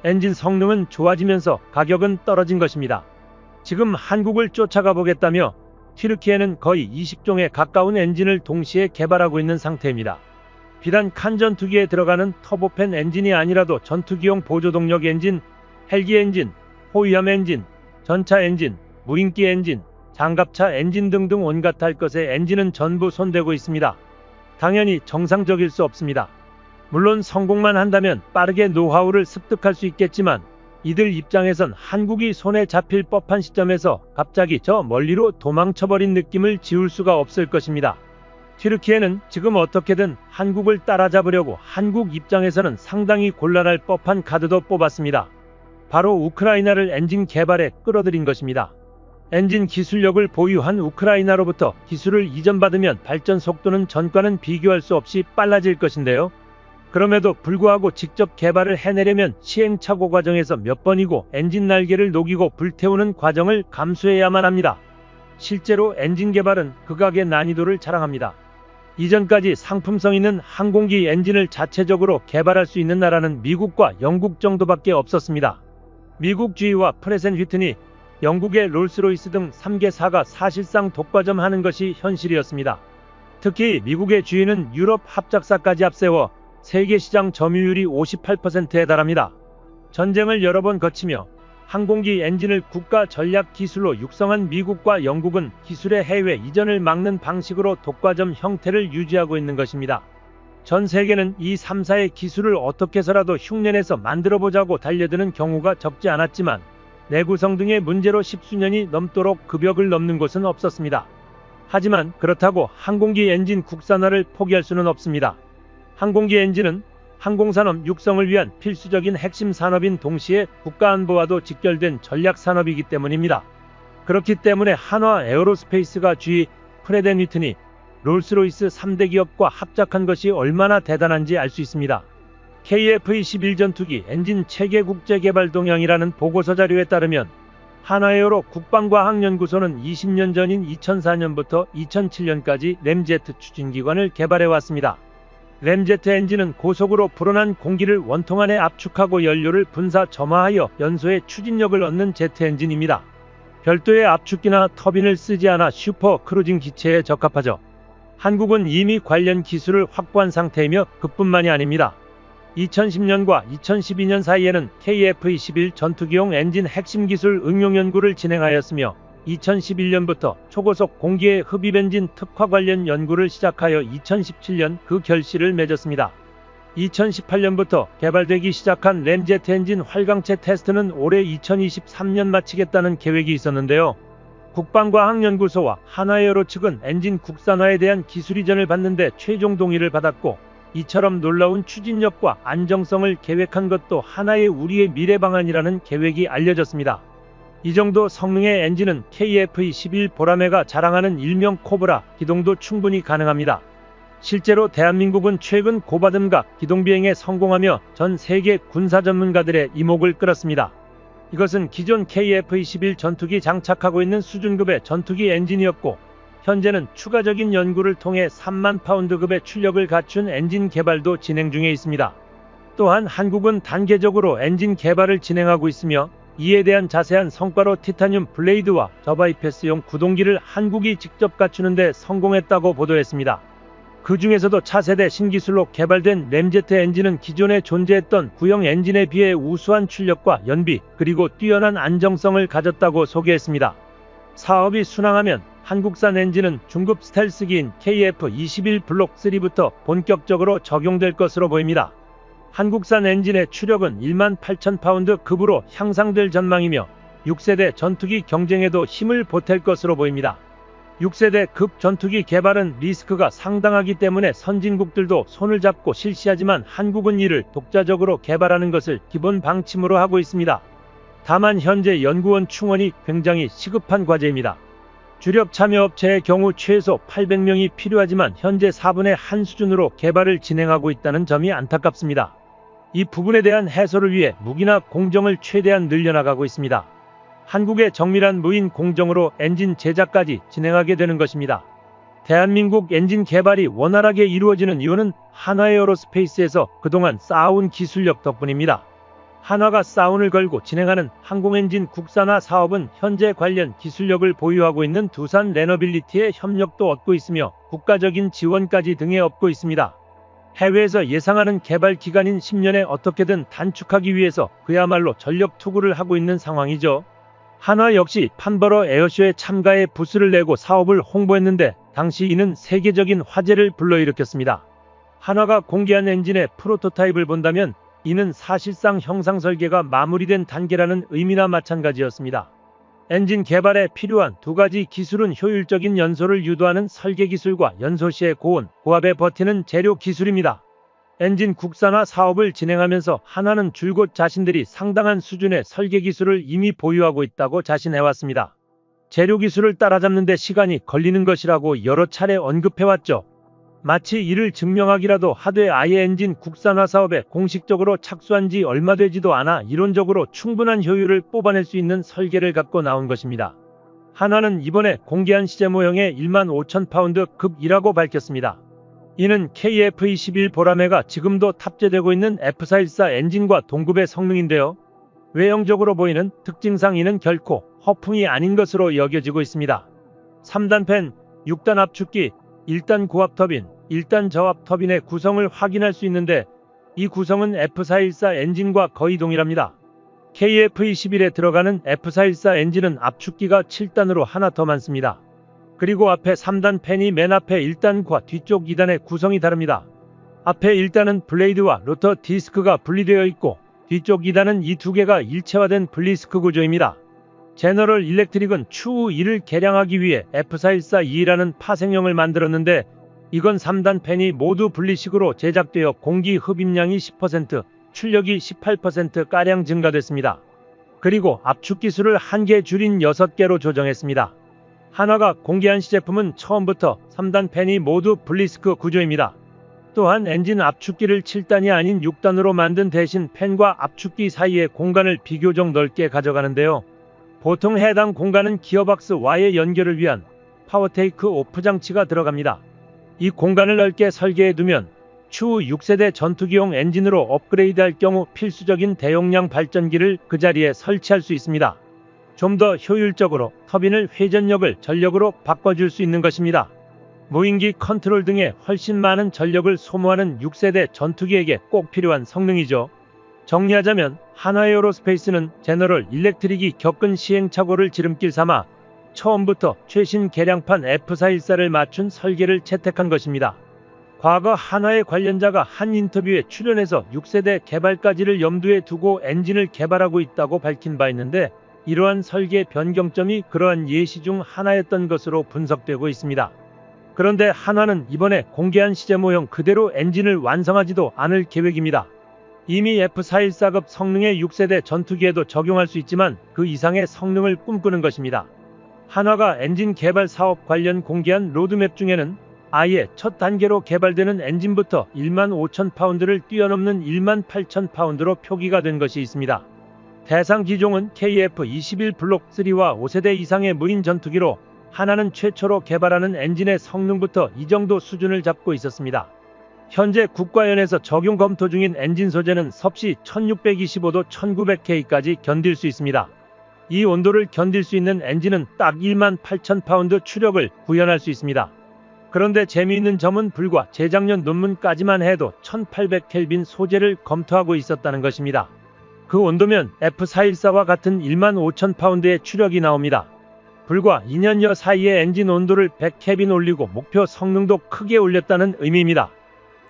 엔진 성능은 좋아지면서 가격은 떨어진 것입니다. 지금 한국을 쫓아가 보겠다며 튀르키예는 거의 20종에 가까운 엔진을 동시에 개발하고 있는 상태입니다. 비단 칸 전투기에 들어가는 터보팬 엔진이 아니라도 전투기용 보조동력 엔진, 헬기 엔진, 호위함 엔진, 전차 엔진, 무인기 엔진, 장갑차 엔진 등등 온갖 할 것의 엔진은 전부 손대고 있습니다. 당연히 정상적일 수 없습니다. 물론 성공만 한다면 빠르게 노하우를 습득할 수 있겠지만 이들 입장에선 한국이 손에 잡힐 법한 시점에서 갑자기 저 멀리로 도망쳐버린 느낌을 지울 수가 없을 것입니다. 튀르키예는 지금 어떻게든 한국을 따라잡으려고 한국 입장에서는 상당히 곤란할 법한 카드도 뽑았습니다. 바로 우크라이나를 엔진 개발에 끌어들인 것입니다. 엔진 기술력을 보유한 우크라이나로부터 기술을 이전받으면 발전 속도는 전과는 비교할 수 없이 빨라질 것인데요. 그럼에도 불구하고 직접 개발을 해내려면 시행착오 과정에서 몇 번이고 엔진 날개를 녹이고 불태우는 과정을 감수해야만 합니다. 실제로 엔진 개발은 극악의 난이도를 자랑합니다. 이전까지 상품성 있는 항공기 엔진을 자체적으로 개발할 수 있는 나라는 미국과 영국 정도밖에 없었습니다. 미국 GE와 프렛 앤 휘트니, 영국의 롤스로이스 등 3개사가 사실상 독과점하는 것이 현실이었습니다. 특히 미국의 GE는 유럽 합작사까지 앞세워 세계 시장 점유율이 58%에 달합니다. 전쟁을 여러 번 거치며 항공기 엔진을 국가 전략 기술로 육성한 미국과 영국은 기술의 해외 이전을 막는 방식으로 독과점 형태를 유지하고 있는 것입니다. 전 세계는 이 3사의 기술을 어떻게 해서라도 흉내내서 만들어보자고 달려드는 경우가 적지 않았지만 내구성 등의 문제로 10수년이 넘도록 그 벽을 넘는 곳은 없었습니다. 하지만 그렇다고 항공기 엔진 국산화를 포기할 수는 없습니다. 항공기 엔진은 항공산업 육성을 위한 필수적인 핵심 산업인 동시에 국가안보와도 직결된 전략 산업이기 때문입니다. 그렇기 때문에 한화 에어로스페이스가 GE, 프렛 앤 휘트니, 롤스로이스 3대 기업과 합작한 것이 얼마나 대단한지 알 수 있습니다. KF-21 전투기 엔진 체계 국제개발 동향이라는 보고서 자료에 따르면 한화에어로 국방과학연구소는 20년 전인 2004년부터 2007년까지 램제트 추진기관을 개발해왔습니다. 램제트 엔진은 고속으로 불어난 공기를 원통 안에 압축하고 연료를 분사 점화하여 연소의 추진력을 얻는 제트 엔진입니다. 별도의 압축기나 터빈을 쓰지 않아 슈퍼 크루징 기체에 적합하죠. 한국은 이미 관련 기술을 확보한 상태이며 그뿐만이 아닙니다. 2010년과 2012년 사이에는 KF-21 전투기용 엔진 핵심 기술 응용 연구를 진행하였으며 2011년부터 초고속 공기의 흡입 엔진 특화 관련 연구를 시작하여 2017년 그 결실을 맺었습니다. 2018년부터 개발되기 시작한 램제트 엔진 활강체 테스트는 올해 2023년 마치겠다는 계획이 있었는데요. 국방과학연구소와 한화에어로 측은 엔진 국산화에 대한 기술 이전을 받는데 최종 동의를 받았고 이처럼 놀라운 추진력과 안정성을 계획한 것도 하나의 우리의 미래 방안이라는 계획이 알려졌습니다. 이 정도 성능의 엔진은 KF-21 보라매가 자랑하는 일명 코브라 기동도 충분히 가능합니다. 실제로 대한민국은 최근 고받음각 기동비행에 성공하며 전 세계 군사 전문가들의 이목을 끌었습니다. 이것은 기존 KF-21 전투기 장착하고 있는 수준급의 전투기 엔진이었고, 현재는 추가적인 연구를 통해 3만 파운드급의 출력을 갖춘 엔진 개발도 진행 중에 있습니다. 또한 한국은 단계적으로 엔진 개발을 진행하고 있으며, 이에 대한 자세한 성과로 티타늄 블레이드와 저바이패스용 구동기를 한국이 직접 갖추는 데 성공했다고 보도했습니다. 그 중에서도 차세대 신기술로 개발된 램제트 엔진은 기존에 존재했던 구형 엔진에 비해 우수한 출력과 연비, 그리고 뛰어난 안정성을 가졌다고 소개했습니다. 사업이 순항하면 한국산 엔진은 중급 스텔스기인 KF-21 블록 3부터 본격적으로 적용될 것으로 보입니다. 한국산 엔진의 추력은 18,000파운드 급으로 향상될 전망이며 6세대 전투기 경쟁에도 힘을 보탤 것으로 보입니다. 6세대 급 전투기 개발은 리스크가 상당하기 때문에 선진국들도 손을 잡고 실시하지만 한국은 이를 독자적으로 개발하는 것을 기본 방침으로 하고 있습니다. 다만 현재 연구원 충원이 굉장히 시급한 과제입니다. 주력 참여업체의 경우 최소 800명이 필요하지만 현재 4분의 1 수준으로 개발을 진행하고 있다는 점이 안타깝습니다. 이 부분에 대한 해소를 위해 무기나 공정을 최대한 늘려나가고 있습니다. 한국의 정밀한 무인 공정으로 엔진 제작까지 진행하게 되는 것입니다. 대한민국 엔진 개발이 원활하게 이루어지는 이유는 한화에어로스페이스에서 그동안 쌓아온 기술력 덕분입니다. 한화가 사운을 걸고 진행하는 항공엔진 국산화 사업은 현재 관련 기술력을 보유하고 있는 두산 레너빌리티의 협력도 얻고 있으며 국가적인 지원까지 등에 얻고 있습니다. 해외에서 예상하는 개발 기간인 10년에 어떻게든 단축하기 위해서 그야말로 전력 투구를 하고 있는 상황이죠. 한화 역시 판버러 에어쇼에 참가해 부스를 내고 사업을 홍보했는데 당시 이는 세계적인 화제를 불러일으켰습니다. 한화가 공개한 엔진의 프로토타입을 본다면 이는 사실상 형상 설계가 마무리된 단계라는 의미나 마찬가지였습니다. 엔진 개발에 필요한 두 가지 기술은 효율적인 연소를 유도하는 설계 기술과 연소 시의 고온, 고압에 버티는 재료 기술입니다. 엔진 국산화 사업을 진행하면서 한화는 줄곧 자신들이 상당한 수준의 설계 기술을 이미 보유하고 있다고 자신해왔습니다. 재료 기술을 따라잡는 데 시간이 걸리는 것이라고 여러 차례 언급해왔죠. 마치 이를 증명하기라도 하되 아예 엔진 국산화 사업에 공식적으로 착수한 지 얼마 되지도 않아 이론적으로 충분한 효율을 뽑아낼 수 있는 설계를 갖고 나온 것입니다. 한화는 이번에 공개한 시제 모형의 15,000파운드 급이라고 밝혔습니다. 이는 KF-21 보라매가 지금도 탑재되고 있는 F414 엔진과 동급의 성능인데요. 외형적으로 보이는 특징상 이는 결코 허풍이 아닌 것으로 여겨지고 있습니다. 3단 팬, 6단 압축기, 1단 고압 터빈, 1단 저압 터빈의 구성을 확인할 수 있는데 이 구성은 F414 엔진과 거의 동일합니다. KF-21에 들어가는 F414 엔진은 압축기가 7단으로 하나 더 많습니다. 그리고 앞에 3단 팬이 맨 앞에 1단과 뒤쪽 2단의 구성이 다릅니다. 앞에 1단은 블레이드와 로터 디스크가 분리되어 있고 뒤쪽 2단은 이 두 개가 일체화된 블리스크 구조입니다. 제너럴 일렉트릭은 추후 이를 개량하기 위해 F414-2라는 파생형을 만들었는데 이건 3단 팬이 모두 분리식으로 제작되어 공기 흡입량이 10%, 출력이 18%가량 증가됐습니다. 그리고 압축 기술을 1개 줄인 6개로 조정했습니다. 한화가 공개한 시제품은 처음부터 3단 팬이 모두 블리스크 구조입니다. 또한 엔진 압축기를 7단이 아닌 6단으로 만든 대신 팬과 압축기 사이의 공간을 비교적 넓게 가져가는데요. 보통 해당 공간은 기어박스 Y의 연결을 위한 파워 테이크 오프 장치가 들어갑니다. 이 공간을 넓게 설계해 두면 추후 6세대 전투기용 엔진으로 업그레이드할 경우 필수적인 대용량 발전기를 그 자리에 설치할 수 있습니다. 좀 더 효율적으로 터빈을 회전력을 전력으로 바꿔줄 수 있는 것입니다. 무인기 컨트롤 등에 훨씬 많은 전력을 소모하는 6세대 전투기에게 꼭 필요한 성능이죠. 정리하자면 한화에어로스페이스는 제너럴 일렉트릭이 겪은 시행착오를 지름길 삼아 처음부터 최신 개량판 F414를 맞춘 설계를 채택한 것입니다. 과거 한화의 관련자가 한 인터뷰에 출연해서 6세대 개발까지를 염두에 두고 엔진을 개발하고 있다고 밝힌 바 있는데 이러한 설계 변경점이 그러한 예시 중 하나였던 것으로 분석되고 있습니다. 그런데 한화는 이번에 공개한 시제 모형 그대로 엔진을 완성하지도 않을 계획입니다. 이미 F414급 성능의 6세대 전투기에도 적용할 수 있지만 그 이상의 성능을 꿈꾸는 것입니다. 한화가 엔진 개발 사업 관련 공개한 로드맵 중에는 아예 첫 단계로 개발되는 엔진부터 15,000파운드를 뛰어넘는 18,000파운드로 표기가 된 것이 있습니다. 대상 기종은 KF-21 블록 3와 5세대 이상의 무인 전투기로 한화는 최초로 개발하는 엔진의 성능부터 이 정도 수준을 잡고 있었습니다. 현재 국가연에서 적용 검토 중인 엔진 소재는 섭씨 1625도 1900K까지 견딜 수 있습니다. 이 온도를 견딜 수 있는 엔진은 딱 18,000파운드 추력을 구현할 수 있습니다. 그런데 재미있는 점은 불과 재작년 논문까지만 해도 1800켈빈 소재를 검토하고 있었다는 것입니다. 그 온도면 F414와 같은 15,000파운드의 추력이 나옵니다. 불과 2년여 사이에 엔진 온도를 100켈빈 올리고 목표 성능도 크게 올렸다는 의미입니다.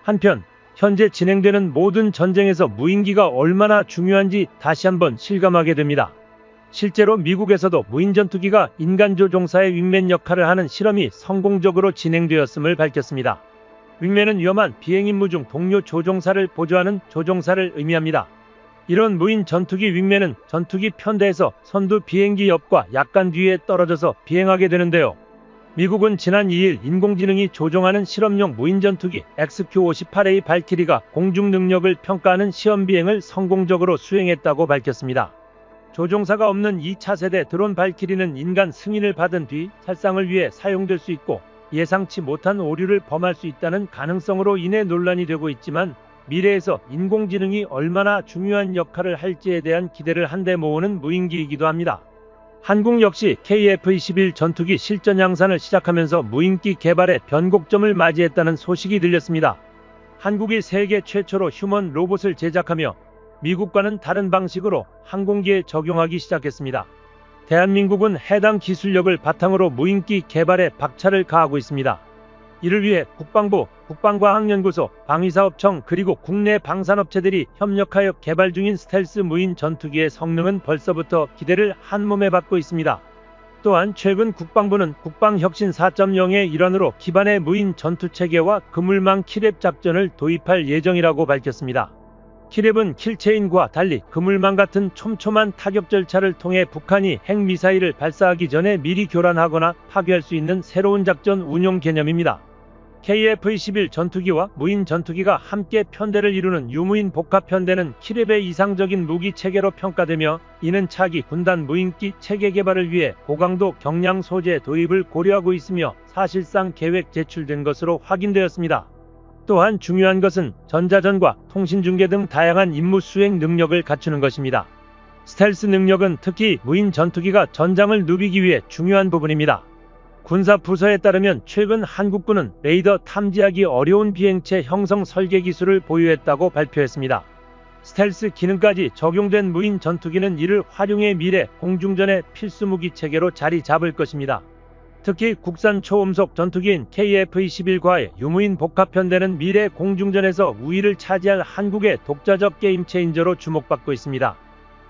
한편 현재 진행되는 모든 전쟁에서 무인기가 얼마나 중요한지 다시 한번 실감하게 됩니다. 실제로 미국에서도 무인 전투기가 인간 조종사의 윙맨 역할을 하는 실험이 성공적으로 진행되었음을 밝혔습니다. 윙맨은 위험한 비행 임무 중 동료 조종사를 보조하는 조종사를 의미합니다. 이런 무인 전투기 윙맨은 전투기 편대에서 선두 비행기 옆과 약간 뒤에 떨어져서 비행하게 되는데요. 미국은 지난 2일 인공지능이 조종하는 실험용 무인 전투기 XQ-58A 발키리가 공중 능력을 평가하는 시험 비행을 성공적으로 수행했다고 밝혔습니다. 조종사가 없는 2차 세대 드론 발키리는 인간 승인을 받은 뒤 살상을 위해 사용될 수 있고 예상치 못한 오류를 범할 수 있다는 가능성으로 인해 논란이 되고 있지만 미래에서 인공지능이 얼마나 중요한 역할을 할지에 대한 기대를 한데 모으는 무인기이기도 합니다. 한국 역시 KF-21 전투기 실전 양산을 시작하면서 무인기 개발에 변곡점을 맞이했다는 소식이 들렸습니다. 한국이 세계 최초로 휴먼 로봇을 제작하며 미국과는 다른 방식으로 항공기에 적용하기 시작했습니다. 대한민국은 해당 기술력을 바탕으로 무인기 개발에 박차를 가하고 있습니다. 이를 위해 국방부, 국방과학연구소, 방위사업청 그리고 국내 방산업체들이 협력하여 개발 중인 스텔스 무인 전투기의 성능은 벌써부터 기대를 한몸에 받고 있습니다. 또한 최근 국방부는 국방혁신 4.0의 일환으로 기반의 무인 전투체계와 그물망 킬랩 작전을 도입할 예정이라고 밝혔습니다. 킬랩은 킬체인과 달리 그물망 같은 촘촘한 타격 절차를 통해 북한이 핵미사일을 발사하기 전에 미리 교란하거나 파괴할 수 있는 새로운 작전 운용 개념입니다. KF-21 전투기와 무인 전투기가 함께 편대를 이루는 유무인 복합 편대는 킬랩의 이상적인 무기 체계로 평가되며 이는 차기 군단 무인기 체계 개발을 위해 고강도 경량 소재 도입을 고려하고 있으며 사실상 계획 제출된 것으로 확인되었습니다. 또한 중요한 것은 전자전과 통신중계 등 다양한 임무 수행 능력을 갖추는 것입니다. 스텔스 능력은 특히 무인 전투기가 전장을 누비기 위해 중요한 부분입니다. 군사 부서에 따르면 최근 한국군은 레이더 탐지하기 어려운 비행체 형성 설계 기술을 보유했다고 발표했습니다. 스텔스 기능까지 적용된 무인 전투기는 이를 활용해 미래 공중전의 필수 무기 체계로 자리 잡을 것입니다. 특히 국산 초음속 전투기인 KF-21과의 유무인 복합편대는 미래 공중전에서 우위를 차지할 한국의 독자적 게임 체인저로 주목받고 있습니다.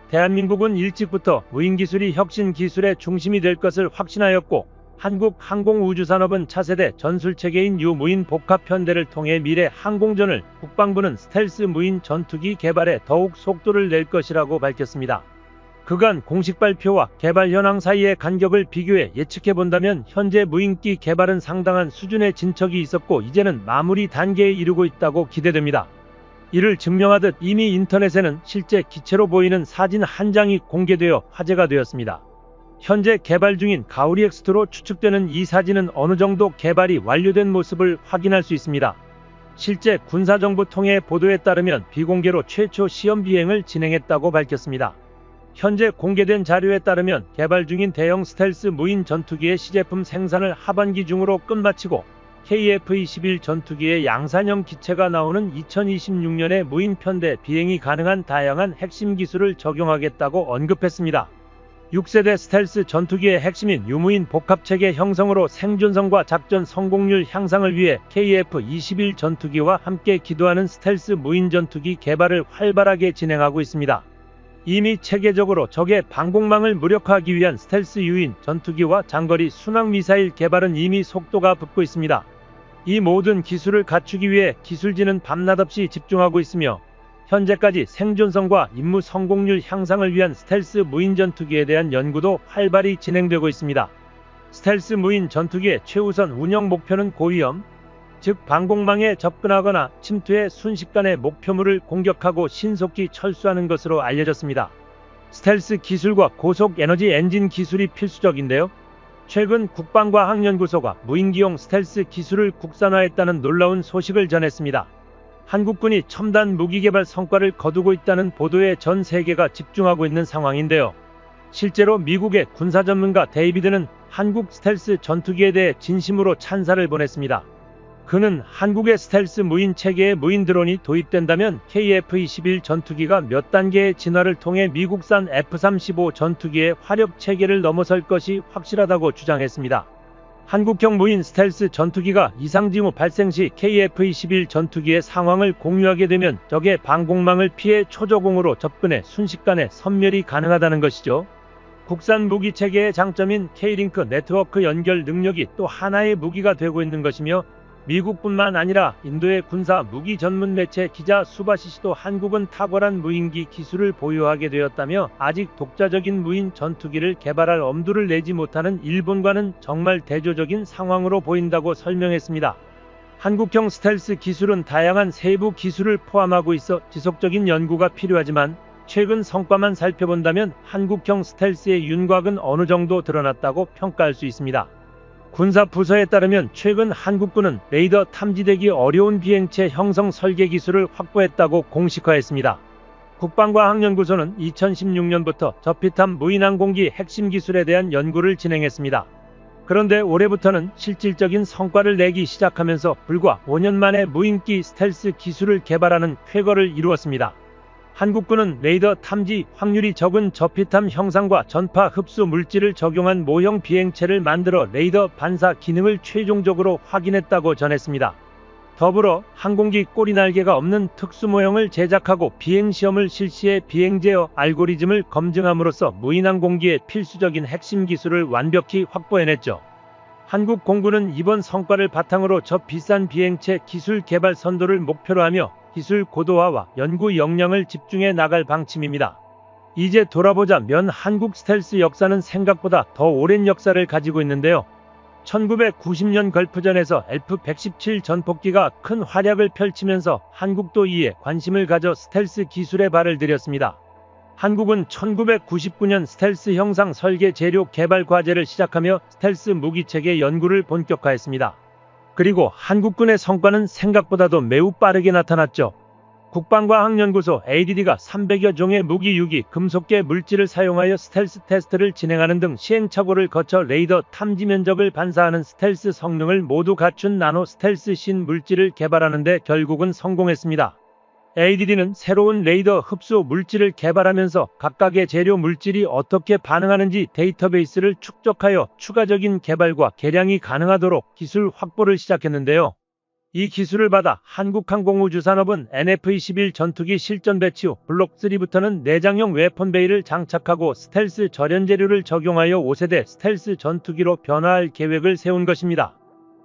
대한민국은 일찍부터 무인기술이 혁신 기술의 중심이 될 것을 확신하였고 한국 항공우주산업은 차세대 전술체계인 유무인 복합편대를 통해 미래 항공전을 국방부는 스텔스 무인 전투기 개발에 더욱 속도를 낼 것이라고 밝혔습니다. 그간 공식 발표와 개발 현황 사이의 간격을 비교해 예측해본다면 현재 무인기 개발은 상당한 수준의 진척이 있었고 이제는 마무리 단계에 이르고 있다고 기대됩니다. 이를 증명하듯 이미 인터넷에는 실제 기체로 보이는 사진 한 장이 공개되어 화제가 되었습니다. 현재 개발 중인 가오리 X2로 추측되는 이 사진은 어느 정도 개발이 완료된 모습을 확인할 수 있습니다. 실제 군사정보 통해 보도에 따르면 비공개로 최초 시험 비행을 진행했다고 밝혔습니다. 현재 공개된 자료에 따르면 개발 중인 대형 스텔스 무인 전투기의 시제품 생산을 하반기 중으로 끝마치고 KF-21 전투기의 양산형 기체가 나오는 2026년에 무인 편대 비행이 가능한 다양한 핵심 기술을 적용하겠다고 언급했습니다. 6세대 스텔스 전투기의 핵심인 유무인 복합체계 형성으로 생존성과 작전 성공률 향상을 위해 KF-21 전투기와 함께 기도하는 스텔스 무인 전투기 개발을 활발하게 진행하고 있습니다. 이미 체계적으로 적의 방공망을 무력화하기 위한 스텔스 유인 전투기와 장거리 순항미사일 개발은 이미 속도가 붙고 있습니다. 이 모든 기술을 갖추기 위해 기술진은 밤낮없이 집중하고 있으며 현재까지 생존성과 임무 성공률 향상을 위한 스텔스 무인 전투기에 대한 연구도 활발히 진행되고 있습니다. 스텔스 무인 전투기의 최우선 운영 목표는 고위험, 즉 방공망에 접근하거나 침투해 순식간에 목표물을 공격하고 신속히 철수하는 것으로 알려졌습니다. 스텔스 기술과 고속 에너지 엔진 기술이 필수적인데요. 최근 국방과학연구소가 무인기용 스텔스 기술을 국산화했다는 놀라운 소식을 전했습니다. 한국군이 첨단 무기 개발 성과를 거두고 있다는 보도에 전 세계가 집중하고 있는 상황인데요. 실제로 미국의 군사 전문가 데이비드는 한국 스텔스 전투기에 대해 진심으로 찬사를 보냈습니다. 그는 한국의 스텔스 무인 체계에 무인 드론이 도입된다면 KF-21 전투기가 몇 단계의 진화를 통해 미국산 F-35 전투기의 화력 체계를 넘어설 것이 확실하다고 주장했습니다. 한국형 무인 스텔스 전투기가 이상 징후 발생 시 KF-21 전투기의 상황을 공유하게 되면 적의 방공망을 피해 초저공으로 접근해 순식간에 섬멸이 가능하다는 것이죠. 국산 무기 체계의 장점인 K-링크 네트워크 연결 능력이 또 하나의 무기가 되고 있는 것이며 미국뿐만 아니라 인도의 군사 무기 전문 매체 기자 수바시시도 한국은 탁월한 무인기 기술을 보유하게 되었다며 아직 독자적인 무인 전투기를 개발할 엄두를 내지 못하는 일본과는 정말 대조적인 상황으로 보인다고 설명했습니다. 한국형 스텔스 기술은 다양한 세부 기술을 포함하고 있어 지속적인 연구가 필요하지만 최근 성과만 살펴본다면 한국형 스텔스의 윤곽은 어느 정도 드러났다고 평가할 수 있습니다. 군사 부서에 따르면 최근 한국군은 레이더 탐지되기 어려운 비행체 형성 설계 기술을 확보했다고 공식화했습니다. 국방과학연구소는 2016년부터 저피탐 무인항공기 핵심 기술에 대한 연구를 진행했습니다. 그런데 올해부터는 실질적인 성과를 내기 시작하면서 불과 5년 만에 무인기 스텔스 기술을 개발하는 쾌거를 이루었습니다. 한국군은 레이더 탐지 확률이 적은 저피탐 형상과 전파 흡수 물질을 적용한 모형 비행체를 만들어 레이더 반사 기능을 최종적으로 확인했다고 전했습니다. 더불어 항공기 꼬리 날개가 없는 특수 모형을 제작하고 비행시험을 실시해 비행 제어 알고리즘을 검증함으로써 무인항공기의 필수적인 핵심 기술을 완벽히 확보해냈죠. 한국 공군은 이번 성과를 바탕으로 저 비싼 비행체 기술 개발 선도를 목표로 하며 기술 고도화와 연구 역량을 집중해 나갈 방침입니다. 이제 돌아보자면 한국 스텔스 역사는 생각보다 더 오랜 역사를 가지고 있는데요. 1990년 걸프전에서 F-117 전폭기가 큰 활약을 펼치면서 한국도 이에 관심을 가져 스텔스 기술에 발을 들였습니다. 한국은 1999년 스텔스 형상 설계 재료 개발 과제를 시작하며 스텔스 무기체계 연구를 본격화했습니다. 그리고 한국군의 성과는 생각보다도 매우 빠르게 나타났죠. 국방과학연구소 ADD가 300여 종의 무기 유기 금속계 물질을 사용하여 스텔스 테스트를 진행하는 등 시행착오를 거쳐 레이더 탐지 면적을 반사하는 스텔스 성능을 모두 갖춘 나노 스텔스 신 물질을 개발하는 데 결국은 성공했습니다. ADD는 새로운 레이더 흡수 물질을 개발하면서 각각의 재료 물질이 어떻게 반응하는지 데이터베이스를 축적하여 추가적인 개발과 개량이 가능하도록 기술 확보를 시작했는데요. 이 기술을 받아 한국항공우주산업은 NF-21 전투기 실전 배치 후 블록 3부터는 내장형 웨폰 베이를 장착하고 스텔스 절연 재료를 적용하여 5세대 스텔스 전투기로 변화할 계획을 세운 것입니다.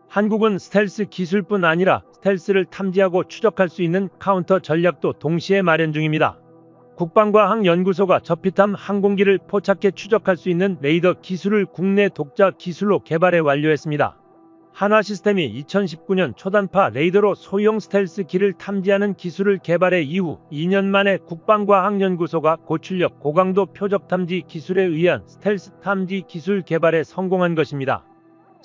한국은 스텔스 기술뿐 아니라 스텔스를 탐지하고 추적할 수 있는 카운터 전략도 동시에 마련 중입니다. 국방과학연구소가 저피탐 항공기를 포착해 추적할 수 있는 레이더 기술을 국내 독자 기술로 개발해 완료했습니다. 한화시스템이 2019년 초단파 레이더로 소형 스텔스 기를 탐지하는 기술을 개발해 이후 2년 만에 국방과학연구소가 고출력 고강도 표적 탐지 기술에 의한 스텔스 탐지 기술 개발에 성공한 것입니다.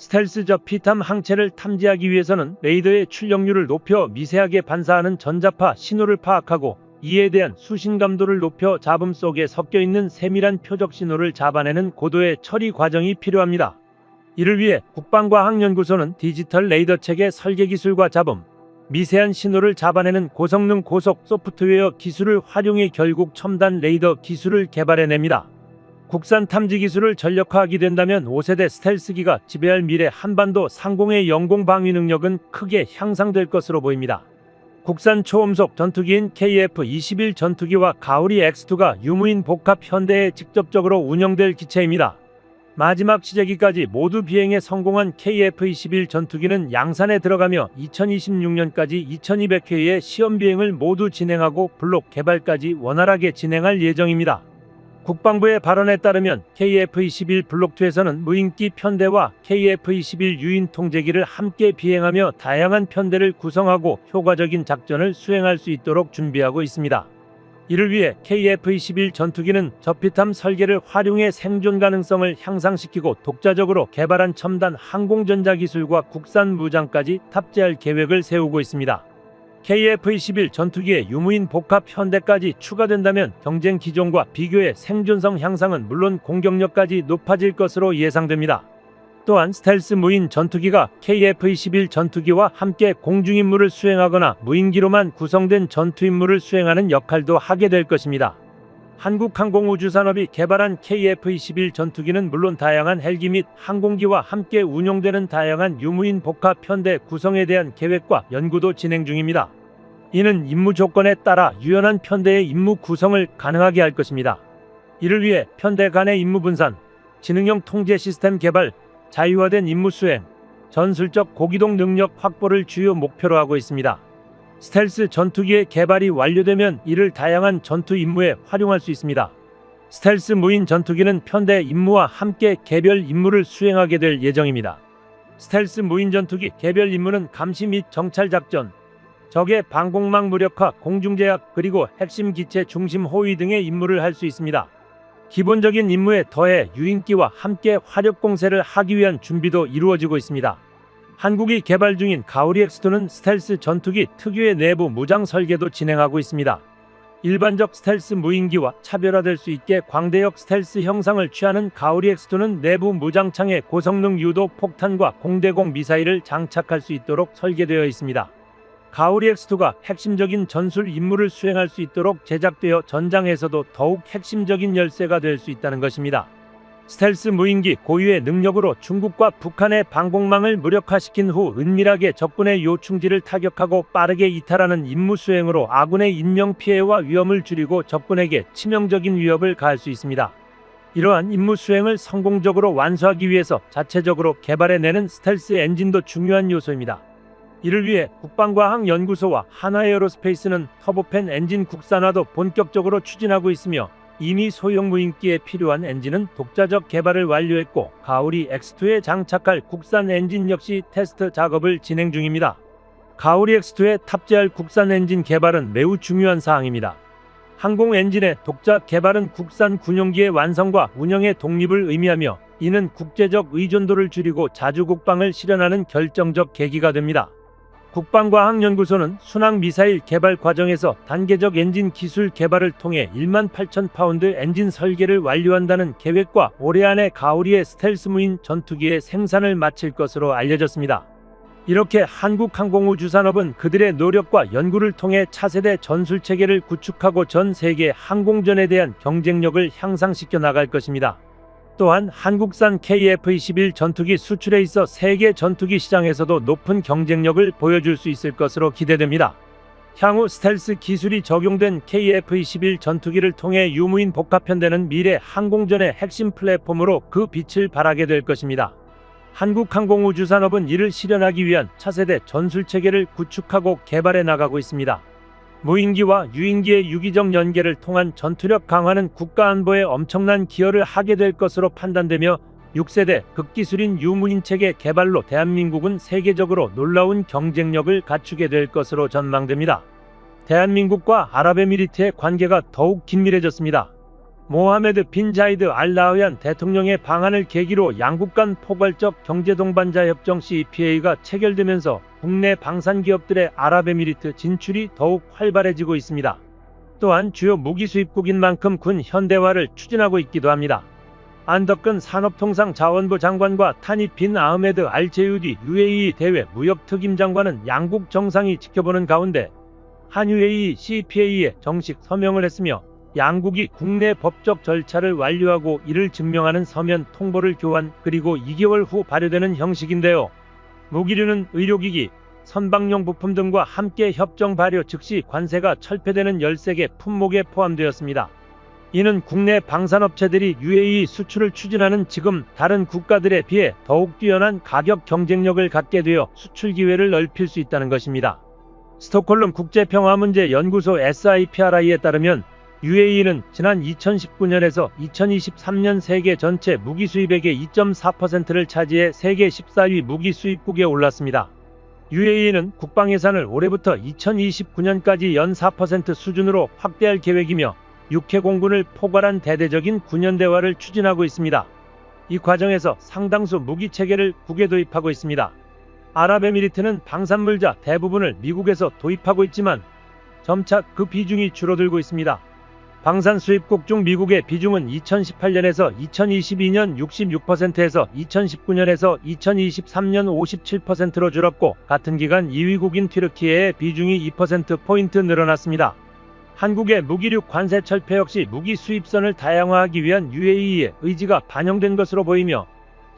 스텔스 저피탐 항체를 탐지하기 위해서는 레이더의 출력률을 높여 미세하게 반사하는 전자파 신호를 파악하고 이에 대한 수신감도를 높여 잡음 속에 섞여있는 세밀한 표적 신호를 잡아내는 고도의 처리 과정이 필요합니다. 이를 위해 국방과학연구소는 디지털 레이더 체계 설계 기술과 잡음, 미세한 신호를 잡아내는 고성능 고속 소프트웨어 기술을 활용해 결국 첨단 레이더 기술을 개발해냅니다. 국산 탐지 기술을 전력화하게 된다면 5세대 스텔스기가 지배할 미래 한반도 상공의 영공 방위 능력은 크게 향상될 것으로 보입니다. 국산 초음속 전투기인 KF-21 전투기와 가오리 X2가 유무인 복합 현대에 직접적으로 운영될 기체입니다. 마지막 시제기까지 모두 비행에 성공한 KF-21 전투기는 양산에 들어가며 2026년까지 2200회의 시험 비행을 모두 진행하고 블록 개발까지 원활하게 진행할 예정입니다. 국방부의 발언에 따르면 KF-21 블록2에서는 무인기 편대와 KF-21 유인 통제기를 함께 비행하며 다양한 편대를 구성하고 효과적인 작전을 수행할 수 있도록 준비하고 있습니다. 이를 위해 KF-21 전투기는 저피탐 설계를 활용해 생존 가능성을 향상시키고 독자적으로 개발한 첨단 항공전자 기술과 국산 무장까지 탑재할 계획을 세우고 있습니다. KF-21 전투기의 유무인 복합 현대까지 추가된다면 경쟁 기종과 비교해 생존성 향상은 물론 공격력까지 높아질 것으로 예상됩니다. 또한 스텔스 무인 전투기가 KF-21 전투기와 함께 공중임무를 수행하거나 무인기로만 구성된 전투임무를 수행하는 역할도 하게 될 것입니다. 한국항공우주산업이 개발한 KF-21 전투기는 물론 다양한 헬기 및 항공기와 함께 운용되는 다양한 유무인 복합 편대 구성에 대한 계획과 연구도 진행 중입니다. 이는 임무 조건에 따라 유연한 편대의 임무 구성을 가능하게 할 것입니다. 이를 위해 편대 간의 임무 분산, 지능형 통제 시스템 개발, 자유화된 임무 수행, 전술적 고기동 능력 확보를 주요 목표로 하고 있습니다. 스텔스 전투기의 개발이 완료되면 이를 다양한 전투 임무에 활용할 수 있습니다. 스텔스 무인 전투기는 편대 임무와 함께 개별 임무를 수행하게 될 예정입니다. 스텔스 무인 전투기 개별 임무는 감시 및 정찰 작전, 적의 방공망 무력화, 공중제약, 그리고 핵심 기체 중심 호위 등의 임무를 할 수 있습니다. 기본적인 임무에 더해 유인기와 함께 화력 공세를 하기 위한 준비도 이루어지고 있습니다. 한국이 개발 중인 가오리 X2는 스텔스 전투기 특유의 내부 무장 설계도 진행하고 있습니다. 일반적 스텔스 무인기와 차별화될 수 있게 광대역 스텔스 형상을 취하는 가오리 X2는 내부 무장창에 고성능 유도 폭탄과 공대공 미사일을 장착할 수 있도록 설계되어 있습니다. 가오리 X2가 핵심적인 전술 임무를 수행할 수 있도록 제작되어 전장에서도 더욱 핵심적인 열쇠가 될 수 있다는 것입니다. 스텔스 무인기 고유의 능력으로 중국과 북한의 방공망을 무력화시킨 후 은밀하게 적군의 요충지를 타격하고 빠르게 이탈하는 임무 수행으로 아군의 인명피해와 위험을 줄이고 적군에게 치명적인 위협을 가할 수 있습니다. 이러한 임무 수행을 성공적으로 완수하기 위해서 자체적으로 개발해내는 스텔스 엔진도 중요한 요소입니다. 이를 위해 국방과학연구소와 한화에어로스페이스는 터보팬 엔진 국산화도 본격적으로 추진하고 있으며 이미 소형 무인기에 필요한 엔진은 독자적 개발을 완료했고 가오리 X2에 장착할 국산 엔진 역시 테스트 작업을 진행 중입니다. 가오리 X2에 탑재할 국산 엔진 개발은 매우 중요한 사항입니다. 항공 엔진의 독자 개발은 국산 군용기의 완성과 운영의 독립을 의미하며 이는 국제적 의존도를 줄이고 자주 국방을 실현하는 결정적 계기가 됩니다. 국방과학연구소는 순항미사일 개발 과정에서 단계적 엔진 기술 개발을 통해 18,000파운드 엔진 설계를 완료한다는 계획과 올해 안에 가오리의 스텔스 무인 전투기의 생산을 마칠 것으로 알려졌습니다. 이렇게 한국항공우주산업은 그들의 노력과 연구를 통해 차세대 전술체계를 구축하고 전 세계 항공전에 대한 경쟁력을 향상시켜 나갈 것입니다. 또한 한국산 KF-21 전투기 수출에 있어 세계 전투기 시장에서도 높은 경쟁력을 보여줄 수 있을 것으로 기대됩니다. 향후 스텔스 기술이 적용된 KF-21 전투기를 통해 유무인 복합편대는 미래 항공전의 핵심 플랫폼으로 그 빛을 발하게 될 것입니다. 한국항공우주산업은 이를 실현하기 위한 차세대 전술체계를 구축하고 개발해 나가고 있습니다. 무인기와 유인기의 유기적 연계를 통한 전투력 강화는 국가안보에 엄청난 기여를 하게 될 것으로 판단되며 6세대 극기술인 유무인체계 개발로 대한민국은 세계적으로 놀라운 경쟁력을 갖추게 될 것으로 전망됩니다. 대한민국과 아랍에미리트의 관계가 더욱 긴밀해졌습니다. 모하메드 빈 자이드 알 나흐얀 대통령의 방한을 계기로 양국 간 포괄적 경제동반자 협정 CEPA가 체결되면서 국내 방산기업들의 아랍에미리트 진출이 더욱 활발해지고 있습니다. 또한 주요 무기 수입국인 만큼 군 현대화를 추진하고 있기도 합니다. 안덕근 산업통상자원부 장관과 타니 빈 아흐메드 알 제유디 UAE 대외 무역특임 장관은 양국 정상이 지켜보는 가운데 한UAE CEPA에 정식 서명을 했으며 양국이 국내 법적 절차를 완료하고 이를 증명하는 서면 통보를 교환, 그리고 2개월 후 발효되는 형식인데요. 무기류는 의료기기, 선박용 부품 등과 함께 협정 발효 즉시 관세가 철폐되는 13개 품목에 포함되었습니다. 이는 국내 방산업체들이 UAE 수출을 추진하는 지금 다른 국가들에 비해 더욱 뛰어난 가격 경쟁력을 갖게 되어 수출 기회를 넓힐 수 있다는 것입니다. 스톡홀름 국제평화문제연구소 SIPRI에 따르면 UAE는 지난 2019년에서 2023년 세계 전체 무기 수입액의 2.4%를 차지해 세계 14위 무기 수입국에 올랐습니다. UAE는 국방 예산을 올해부터 2029년까지 연 4% 수준으로 확대할 계획이며 육해 공군을 포괄한 대대적인 군연대화를 추진하고 있습니다. 이 과정에서 상당수 무기 체계를 국외 도입하고 있습니다. 아랍에미리트는 방산물자 대부분을 미국에서 도입하고 있지만 점차 그 비중이 줄어들고 있습니다. 방산 수입국 중 미국의 비중은 2018년에서 2022년 66%에서 2019년에서 2023년 57%로 줄었고 같은 기간 2위국인 튀르키예의 비중이 2%포인트 늘어났습니다. 한국의 무기류 관세 철폐 역시 무기 수입선을 다양화하기 위한 UAE의 의지가 반영된 것으로 보이며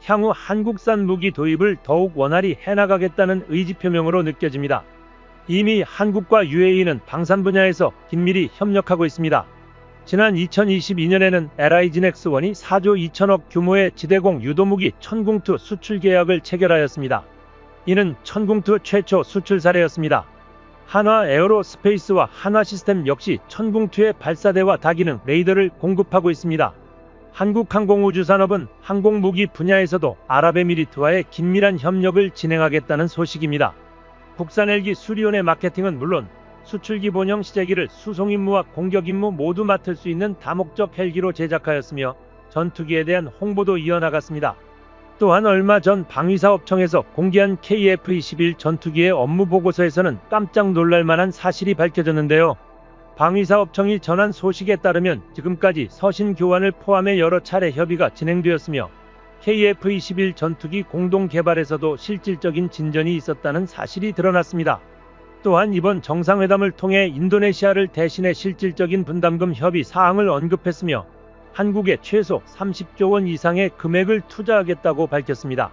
향후 한국산 무기 도입을 더욱 원활히 해나가겠다는 의지표명으로 느껴집니다. 이미 한국과 UAE는 방산 분야에서 긴밀히 협력하고 있습니다. 지난 2022년에는 LIG넥스1이 4조 2천억 규모의 지대공 유도무기 천궁2 수출 계약을 체결하였습니다. 이는 천궁2 최초 수출 사례였습니다. 한화 에어로스페이스와 한화시스템 역시 천궁2의 발사대와 다기능 레이더를 공급하고 있습니다. 한국항공우주산업은 항공무기 분야에서도 아랍에미리트와의 긴밀한 협력을 진행하겠다는 소식입니다. 국산 헬기 수리온의 마케팅은 물론 수출기 본형 시제기를 수송 임무와 공격 임무 모두 맡을 수 있는 다목적 헬기로 제작하였으며 전투기에 대한 홍보도 이어나갔습니다. 또한 얼마 전 방위사업청에서 공개한 KF-21 전투기의 업무 보고서에서는 깜짝 놀랄만한 사실이 밝혀졌는데요. 방위사업청이 전한 소식에 따르면 지금까지 서신 교환을 포함해 여러 차례 협의가 진행되었으며 KF-21 전투기 공동 개발에서도 실질적인 진전이 있었다는 사실이 드러났습니다. 또한 이번 정상회담을 통해 인도네시아를 대신해 실질적인 분담금 협의 사항을 언급했으며 한국에 최소 30조 원 이상의 금액을 투자하겠다고 밝혔습니다.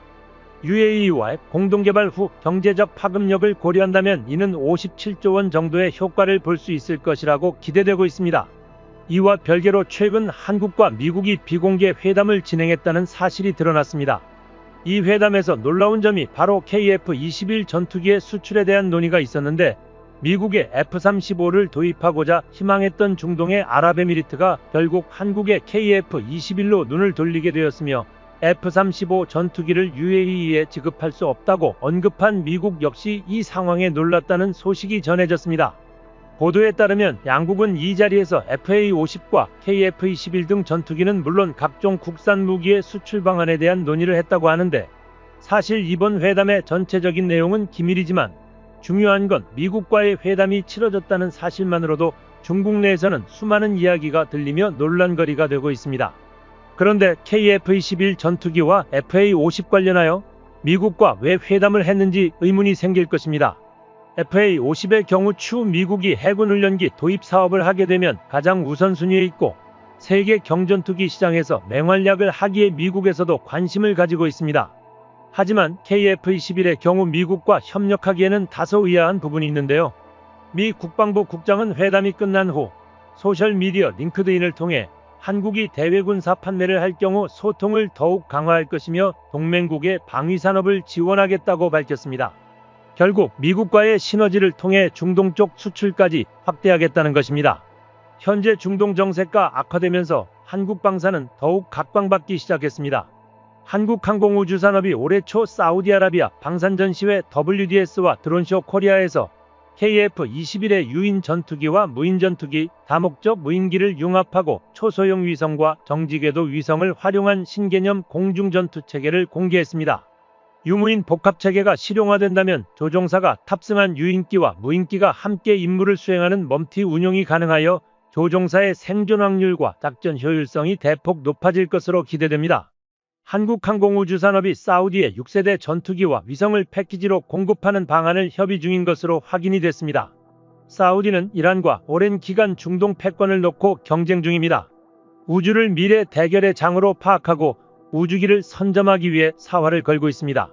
UAE와의 공동개발 후 경제적 파급력을 고려한다면 이는 57조 원 정도의 효과를 볼 수 있을 것이라고 기대되고 있습니다. 이와 별개로 최근 한국과 미국이 비공개 회담을 진행했다는 사실이 드러났습니다. 이 회담에서 놀라운 점이 바로 KF-21 전투기의 수출에 대한 논의가 있었는데 미국의 F-35를 도입하고자 희망했던 중동의 아랍에미리트가 결국 한국의 KF-21로 눈을 돌리게 되었으며 F-35 전투기를 UAE에 지급할 수 없다고 언급한 미국 역시 이 상황에 놀랐다는 소식이 전해졌습니다. 보도에 따르면 양국은 이 자리에서 FA-50과 KF-21 등 전투기는 물론 각종 국산 무기의 수출 방안에 대한 논의를 했다고 하는데 사실 이번 회담의 전체적인 내용은 기밀이지만 중요한 건 미국과의 회담이 치러졌다는 사실만으로도 중국 내에서는 수많은 이야기가 들리며 논란거리가 되고 있습니다. 그런데 KF-21 전투기와 FA-50 관련하여 미국과 왜 회담을 했는지 의문이 생길 것입니다. FA-50의 경우 추후 미국이 해군훈련기 도입 사업을 하게 되면 가장 우선순위에 있고 세계 경전투기 시장에서 맹활약을 하기에 미국에서도 관심을 가지고 있습니다. 하지만 KF-21의 경우 미국과 협력하기에는 다소 의아한 부분이 있는데요. 미 국방부 국장은 회담이 끝난 후 소셜미디어 링크드인을 통해 한국이 대외군사 판매를 할 경우 소통을 더욱 강화할 것이며 동맹국의 방위산업을 지원하겠다고 밝혔습니다. 결국 미국과의 시너지를 통해 중동 쪽 수출까지 확대하겠다는 것입니다. 현재 중동 정세가 악화되면서 한국 방산은 더욱 각광받기 시작했습니다. 한국항공우주산업이 올해 초 사우디아라비아 방산전시회 WDS와 드론쇼 코리아에서 KF-21의 유인 전투기와 무인 전투기, 다목적 무인기를 융합하고 초소형 위성과 정지궤도 위성을 활용한 신개념 공중전투체계를 공개했습니다. 유무인 복합체계가 실용화된다면 조종사가 탑승한 유인기와 무인기가 함께 임무를 수행하는 멀티 운용이 가능하여 조종사의 생존 확률과 작전 효율성이 대폭 높아질 것으로 기대됩니다. 한국항공우주산업이 사우디에 6세대 전투기와 위성을 패키지로 공급하는 방안을 협의 중인 것으로 확인이 됐습니다. 사우디는 이란과 오랜 기간 중동 패권을 놓고 경쟁 중입니다. 우주를 미래 대결의 장으로 파악하고 우주기를 선점하기 위해 사활을 걸고 있습니다.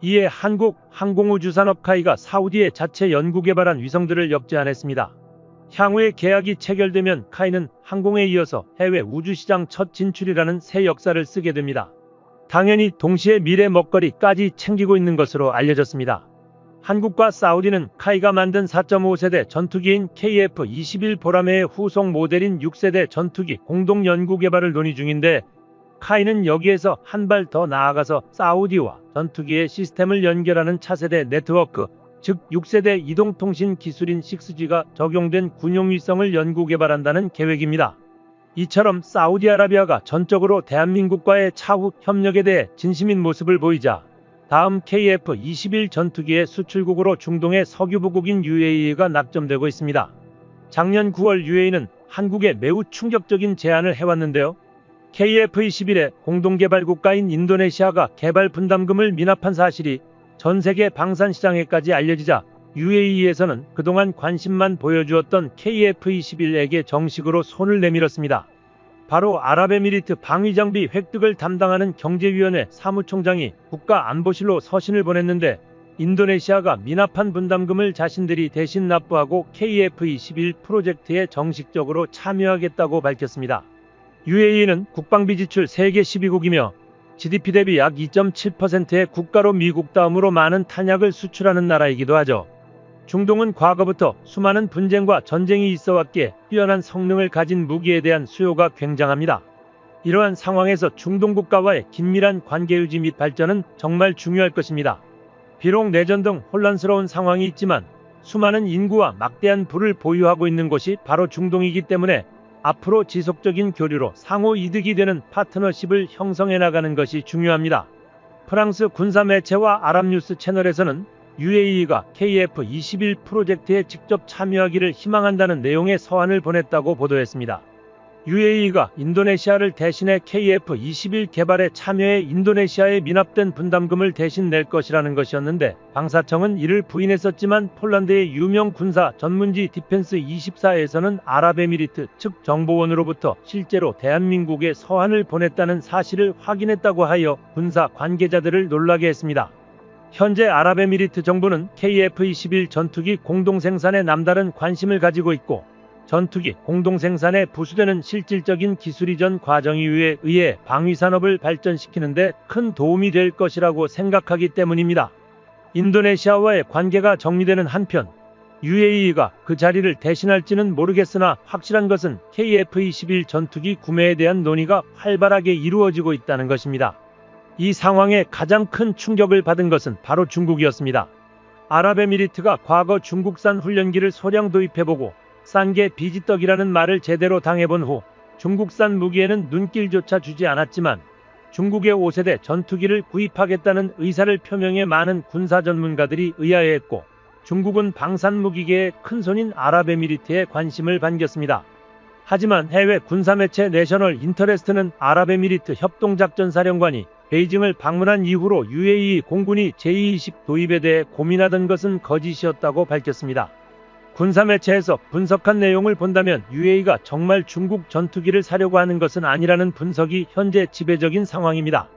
이에 한국 항공우주산업 카이가 사우디에 자체 연구개발한 위성들을 역제안했습니다. 향후에 계약이 체결되면 카이는 항공에 이어서 해외 우주시장 첫 진출이라는 새 역사를 쓰게 됩니다. 당연히 동시에 미래 먹거리까지 챙기고 있는 것으로 알려졌습니다. 한국과 사우디는 카이가 만든 4.5세대 전투기인 KF-21 보라매의 후속 모델인 6세대 전투기 공동 연구 개발을 논의 중인데, 카이는 여기에서 한 발 더 나아가서 사우디와 전투기의 시스템을 연결하는 차세대 네트워크, 즉 6세대 이동통신 기술인 6G가 적용된 군용위성을 연구 개발한다는 계획입니다. 이처럼 사우디아라비아가 전적으로 대한민국과의 차후 협력에 대해 진심인 모습을 보이자 다음 KF-21 전투기의 수출국으로 중동의 석유부국인 UAE가 낙점되고 있습니다. 작년 9월 UAE는 한국에 매우 충격적인 제안을 해왔는데요. KF-21의 공동개발 국가인 인도네시아가 개발 분담금을 미납한 사실이 전 세계 방산시장에까지 알려지자 UAE에서는 그동안 관심만 보여주었던 KF-21에게 정식으로 손을 내밀었습니다. 바로 아랍에미리트 방위장비 획득을 담당하는 경제위원회 사무총장이 국가안보실로 서신을 보냈는데, 인도네시아가 미납한 분담금을 자신들이 대신 납부하고 KF-21 프로젝트에 정식적으로 참여하겠다고 밝혔습니다. UAE는 국방비 지출 세계 12국이며 GDP 대비 약 2.7%의 국가로 미국 다음으로 많은 탄약을 수출하는 나라이기도 하죠. 중동은 과거부터 수많은 분쟁과 전쟁이 있어왔기에 뛰어난 성능을 가진 무기에 대한 수요가 굉장합니다. 이러한 상황에서 중동 국가와의 긴밀한 관계 유지 및 발전은 정말 중요할 것입니다. 비록 내전 등 혼란스러운 상황이 있지만 수많은 인구와 막대한 부를 보유하고 있는 곳이 바로 중동이기 때문에 앞으로 지속적인 교류로 상호 이득이 되는 파트너십을 형성해 나가는 것이 중요합니다. 프랑스 군사 매체와 아랍뉴스 채널에서는 UAE가 KF-21 프로젝트에 직접 참여하기를 희망한다는 내용의 서한을 보냈다고 보도했습니다. UAE가 인도네시아를 대신해 KF-21 개발에 참여해 인도네시아에 미납된 분담금을 대신 낼 것이라는 것이었는데, 방사청은 이를 부인했었지만 폴란드의 유명 군사 전문지 디펜스24에서는 아랍에미리트 측 정보원으로부터 실제로 대한민국에 서한을 보냈다는 사실을 확인했다고 하여 군사 관계자들을 놀라게 했습니다. 현재 아랍에미리트 정부는 KF-21 전투기 공동생산에 남다른 관심을 가지고 있고, 전투기 공동생산에 부수되는 실질적인 기술 이전 과정에 의해 방위산업을 발전시키는 데 큰 도움이 될 것이라고 생각하기 때문입니다. 인도네시아와의 관계가 정리되는 한편 UAE가 그 자리를 대신할지는 모르겠으나 확실한 것은 KF-21 전투기 구매에 대한 논의가 활발하게 이루어지고 있다는 것입니다. 이 상황에 가장 큰 충격을 받은 것은 바로 중국이었습니다. 아랍에미리트가 과거 중국산 훈련기를 소량 도입해보고 싼 게 비지떡이라는 말을 제대로 당해본 후 중국산 무기에는 눈길조차 주지 않았지만 중국의 5세대 전투기를 구입하겠다는 의사를 표명해 많은 군사 전문가들이 의아해했고, 중국은 방산무기계의 큰손인 아랍에미리트에 관심을 반겼습니다. 하지만 해외 군사매체 내셔널 인터레스트는 아랍에미리트 협동작전사령관이 베이징을 방문한 이후로 UAE 공군이 J-20 도입에 대해 고민하던 것은 거짓이었다고 밝혔습니다. 군사매체에서 분석한 내용을 본다면 UAE가 정말 중국 전투기를 사려고 하는 것은 아니라는 분석이 현재 지배적인 상황입니다.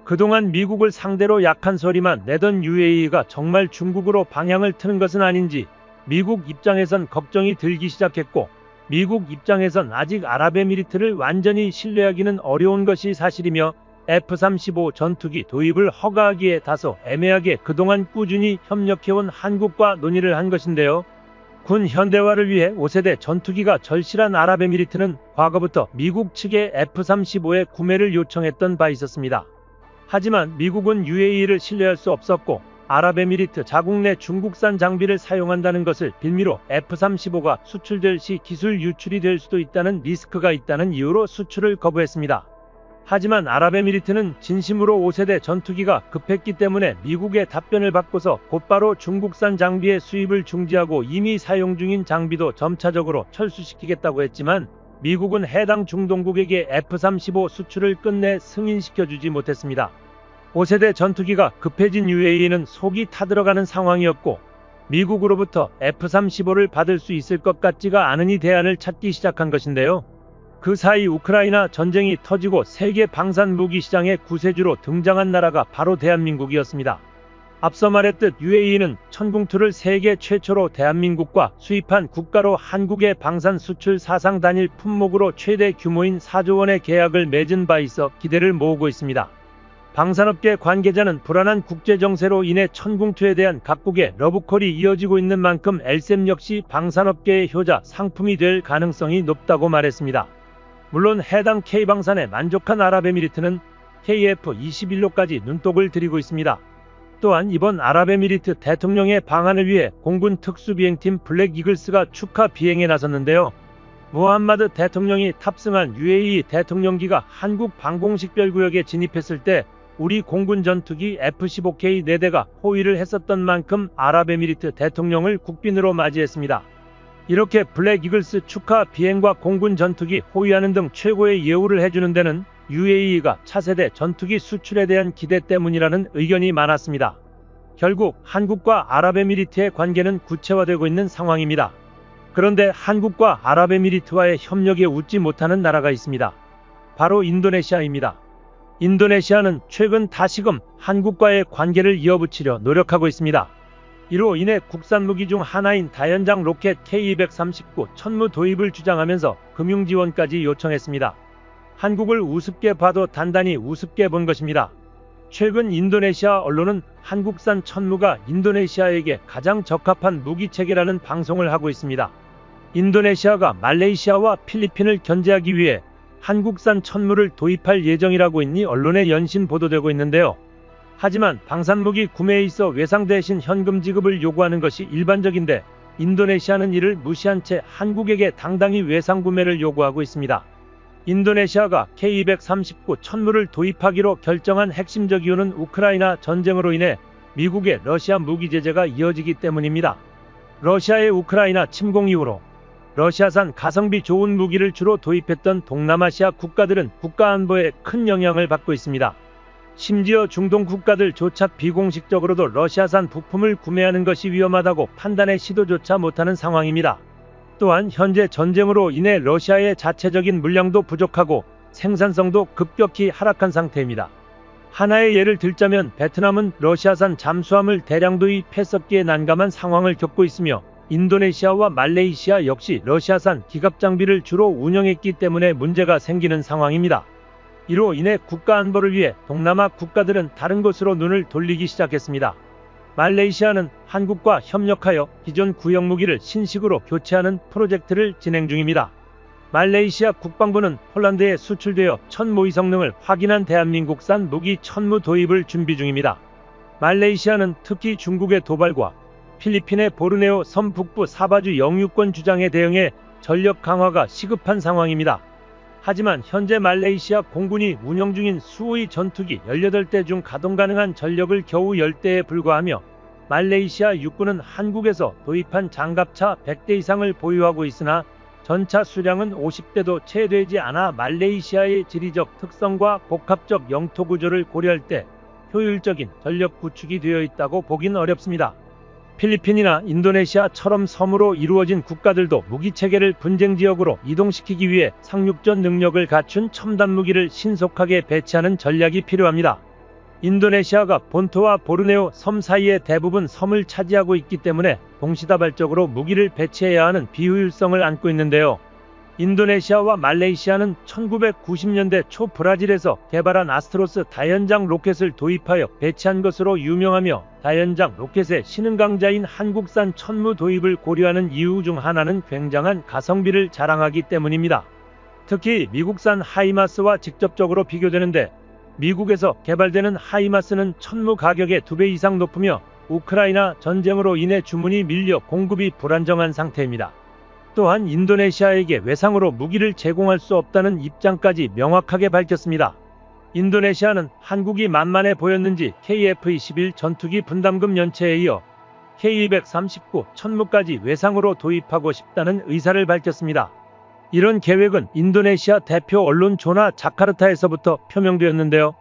그동안 미국을 상대로 약한 소리만 내던 UAE가 정말 중국으로 방향을 트는 것은 아닌지 미국 입장에선 걱정이 들기 시작했고, 미국 입장에선 아직 아랍에미리트를 완전히 신뢰하기는 어려운 것이 사실이며 F-35 전투기 도입을 허가하기에 다소 애매하게 그동안 꾸준히 협력해온 한국과 논의를 한 것인데요. 군 현대화를 위해 5세대 전투기가 절실한 아랍에미리트는 과거부터 미국 측에 F-35의 구매를 요청했던 바 있었습니다. 하지만 미국은 UAE를 신뢰할 수 없었고, 아랍에미리트 자국 내 중국산 장비를 사용한다는 것을 빌미로 F-35가 수출될 시 기술 유출이 될 수도 있다는 리스크가 있다는 이유로 수출을 거부했습니다. 하지만 아랍에미리트는 진심으로 5세대 전투기가 급했기 때문에 미국의 답변을 받고서 곧바로 중국산 장비의 수입을 중지하고 이미 사용 중인 장비도 점차적으로 철수시키겠다고 했지만, 미국은 해당 중동국에게 F-35 수출을 끝내 승인시켜주지 못했습니다. 5세대 전투기가 급해진 UAE는 속이 타들어가는 상황이었고, 미국으로부터 F-35를 받을 수 있을 것 같지가 않으니 대안을 찾기 시작한 것인데요. 그 사이 우크라이나 전쟁이 터지고 세계 방산 무기 시장의 구세주로 등장한 나라가 바로 대한민국이었습니다. 앞서 말했듯 UAE는 천궁2를 세계 최초로 대한민국과 수입한 국가로 한국의 방산 수출 사상 단일 품목으로 최대 규모인 4조 원의 계약을 맺은 바 있어 기대를 모으고 있습니다. 방산업계 관계자는 불안한 국제정세로 인해 천궁2에 대한 각국의 러브콜이 이어지고 있는 만큼 엘셈 역시 방산업계의 효자 상품이 될 가능성이 높다고 말했습니다. 물론 해당 K방산에 만족한 아랍에미리트는 KF-21로까지 눈독을 들이고 있습니다. 또한 이번 아랍에미리트 대통령의 방한을 위해 공군 특수비행팀 블랙 이글스가 축하 비행에 나섰는데요. 무함마드 대통령이 탑승한 UAE 대통령기가 한국 방공식별구역에 진입했을 때 우리 공군 전투기 F-15K 4대가 호위를 했었던 만큼 아랍에미리트 대통령을 국빈으로 맞이했습니다. 이렇게 블랙 이글스 축하 비행과 공군 전투기 호위하는 등 최고의 예우를 해주는 데는 UAE가 차세대 전투기 수출에 대한 기대 때문이라는 의견이 많았습니다. 결국 한국과 아랍에미리트의 관계는 구체화되고 있는 상황입니다. 그런데 한국과 아랍에미리트와의 협력에 웃지 못하는 나라가 있습니다. 바로 인도네시아입니다. 인도네시아는 최근 다시금 한국과의 관계를 이어붙이려 노력하고 있습니다. 이로 인해 국산 무기 중 하나인 다연장 로켓 K239 천무 도입을 주장하면서 금융지원까지 요청했습니다. 한국을 우습게 봐도 단단히 우습게 본 것입니다. 최근 인도네시아 언론은 한국산 천무가 인도네시아에게 가장 적합한 무기체계라는 방송을 하고 있습니다. 인도네시아가 말레이시아와 필리핀을 견제하기 위해 한국산 천무를 도입할 예정이라고 있니 언론에 연신 보도되고 있는데요. 하지만 방산무기 구매에 있어 외상 대신 현금 지급을 요구하는 것이 일반적인데 인도네시아는 이를 무시한 채 한국에게 당당히 외상 구매를 요구하고 있습니다. 인도네시아가 K239 천무를 도입하기로 결정한 핵심적 이유는 우크라이나 전쟁으로 인해 미국의 러시아 무기 제재가 이어지기 때문입니다. 러시아의 우크라이나 침공 이후로 러시아산 가성비 좋은 무기를 주로 도입했던 동남아시아 국가들은 국가 안보에 큰 영향을 받고 있습니다. 심지어 중동 국가들조차 비공식적으로도 러시아산 부품을 구매하는 것이 위험하다고 판단의 시도조차 못하는 상황입니다. 또한 현재 전쟁으로 인해 러시아의 자체적인 물량도 부족하고 생산성도 급격히 하락한 상태입니다. 하나의 예를 들자면 베트남은 러시아산 잠수함을 대량 도입했었기에 난감한 상황을 겪고 있으며 인도네시아와 말레이시아 역시 러시아산 기갑 장비를 주로 운영했기 때문에 문제가 생기는 상황입니다. 이로 인해 국가 안보를 위해 동남아 국가들은 다른 곳으로 눈을 돌리기 시작했습니다. 말레이시아는 한국과 협력하여 기존 구형 무기를 신식으로 교체하는 프로젝트를 진행 중입니다. 말레이시아 국방부는 폴란드에 수출되어 천무의 성능을 확인한 대한민국산 무기 천무 도입을 준비 중입니다. 말레이시아는 특히 중국의 도발과 필리핀의 보르네오 섬 북부 사바주 영유권 주장에 대응해 전력 강화가 시급한 상황입니다. 하지만 현재 말레이시아 공군이 운영 중인 수호의 전투기 18대 중 가동 가능한 전력을 겨우 10대에 불과하며 말레이시아 육군은 한국에서 도입한 장갑차 100대 이상을 보유하고 있으나 전차 수량은 50대도 채 되지 않아 말레이시아의 지리적 특성과 복합적 영토 구조를 고려할 때 효율적인 전력 구축이 되어 있다고 보긴 어렵습니다. 필리핀이나 인도네시아처럼 섬으로 이루어진 국가들도 무기체계를 분쟁지역으로 이동시키기 위해 상륙전 능력을 갖춘 첨단 무기를 신속하게 배치하는 전략이 필요합니다. 인도네시아가 본토와 보르네오 섬 사이의 대부분 섬을 차지하고 있기 때문에 동시다발적으로 무기를 배치해야 하는 비효율성을 안고 있는데요. 인도네시아와 말레이시아는 1990년대 초 브라질에서 개발한 아스트로스 다연장 로켓을 도입하여 배치한 것으로 유명하며 다연장 로켓의 신흥강자인 한국산 천무 도입을 고려하는 이유 중 하나는 굉장한 가성비를 자랑하기 때문입니다. 특히 미국산 하이마스와 직접적으로 비교되는데 미국에서 개발되는 하이마스는 천무 가격의 2배 이상 높으며 우크라이나 전쟁으로 인해 주문이 밀려 공급이 불안정한 상태입니다. 또한 인도네시아에게 외상으로 무기를 제공할 수 없다는 입장까지 명확하게 밝혔습니다. 인도네시아는 한국이 만만해 보였는지 KF-21 전투기 분담금 연체에 이어 K239 천무까지 외상으로 도입하고 싶다는 의사를 밝혔습니다. 이런 계획은 인도네시아 대표 언론 조나 자카르타에서부터 표명되었는데요.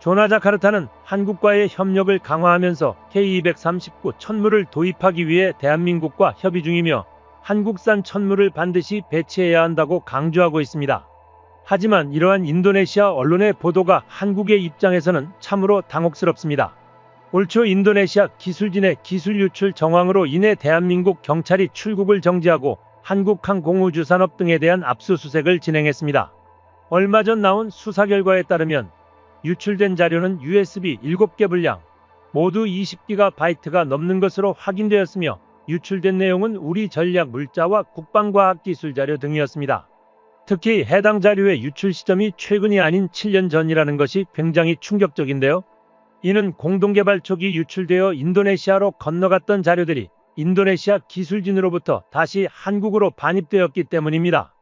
조나 자카르타는 한국과의 협력을 강화하면서 K239 천무를 도입하기 위해 대한민국과 협의 중이며 한국산 천무를 반드시 배치해야 한다고 강조하고 있습니다. 하지만 이러한 인도네시아 언론의 보도가 한국의 입장에서는 참으로 당혹스럽습니다. 올 초 인도네시아 기술진의 기술 유출 정황으로 인해 대한민국 경찰이 출국을 정지하고 한국항공우주산업 등에 대한 압수수색을 진행했습니다. 얼마 전 나온 수사 결과에 따르면 유출된 자료는 USB 7개 분량, 모두 20GB가 넘는 것으로 확인되었으며 유출된 내용은 우리 전략 물자와 국방과학기술 자료 등이었습니다. 특히 해당 자료의 유출 시점이 최근이 아닌 7년 전이라는 것이 굉장히 충격적인데요. 이는 공동개발 초기 유출되어 인도네시아로 건너갔던 자료들이 인도네시아 기술진으로부터 다시 한국으로 반입되었기 때문입니다.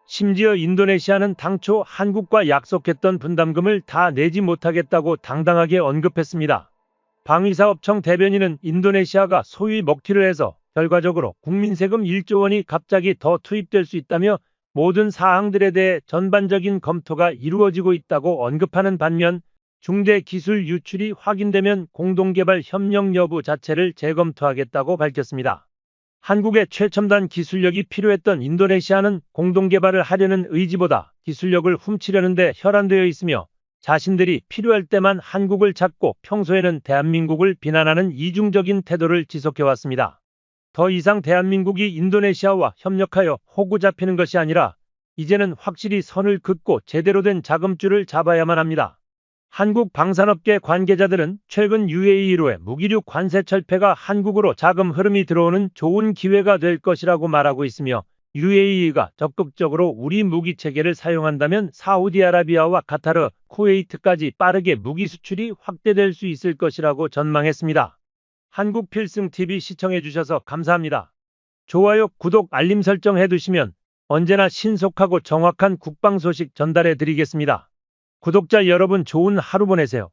심지어 인도네시아는 당초 한국과 약속했던 분담금을 다 내지 못하겠다고 당당하게 언급했습니다. 방위사업청 대변인은 인도네시아가 소위 먹튀를 해서 결과적으로 국민세금 1조 원이 갑자기 더 투입될 수 있다며 모든 사항들에 대해 전반적인 검토가 이루어지고 있다고 언급하는 반면 중대 기술 유출이 확인되면 공동개발 협력 여부 자체를 재검토하겠다고 밝혔습니다. 한국의 최첨단 기술력이 필요했던 인도네시아는 공동개발을 하려는 의지보다 기술력을 훔치려는 데 혈안되어 있으며 자신들이 필요할 때만 한국을 찾고 평소에는 대한민국을 비난하는 이중적인 태도를 지속해왔습니다. 더 이상 대한민국이 인도네시아와 협력하여 호구 잡히는 것이 아니라 이제는 확실히 선을 긋고 제대로 된 자금줄을 잡아야만 합니다. 한국 방산업계 관계자들은 최근 UAE로의 무기류 관세 철폐가 한국으로 자금 흐름이 들어오는 좋은 기회가 될 것이라고 말하고 있으며 UAE가 적극적으로 우리 무기 체계를 사용한다면 사우디아라비아와 카타르, 쿠웨이트까지 빠르게 무기 수출이 확대될 수 있을 것이라고 전망했습니다. 한국필승TV 시청해주셔서 감사합니다. 좋아요, 구독, 알림 설정 해두시면 언제나 신속하고 정확한 국방 소식 전달해드리겠습니다. 구독자 여러분 좋은 하루 보내세요.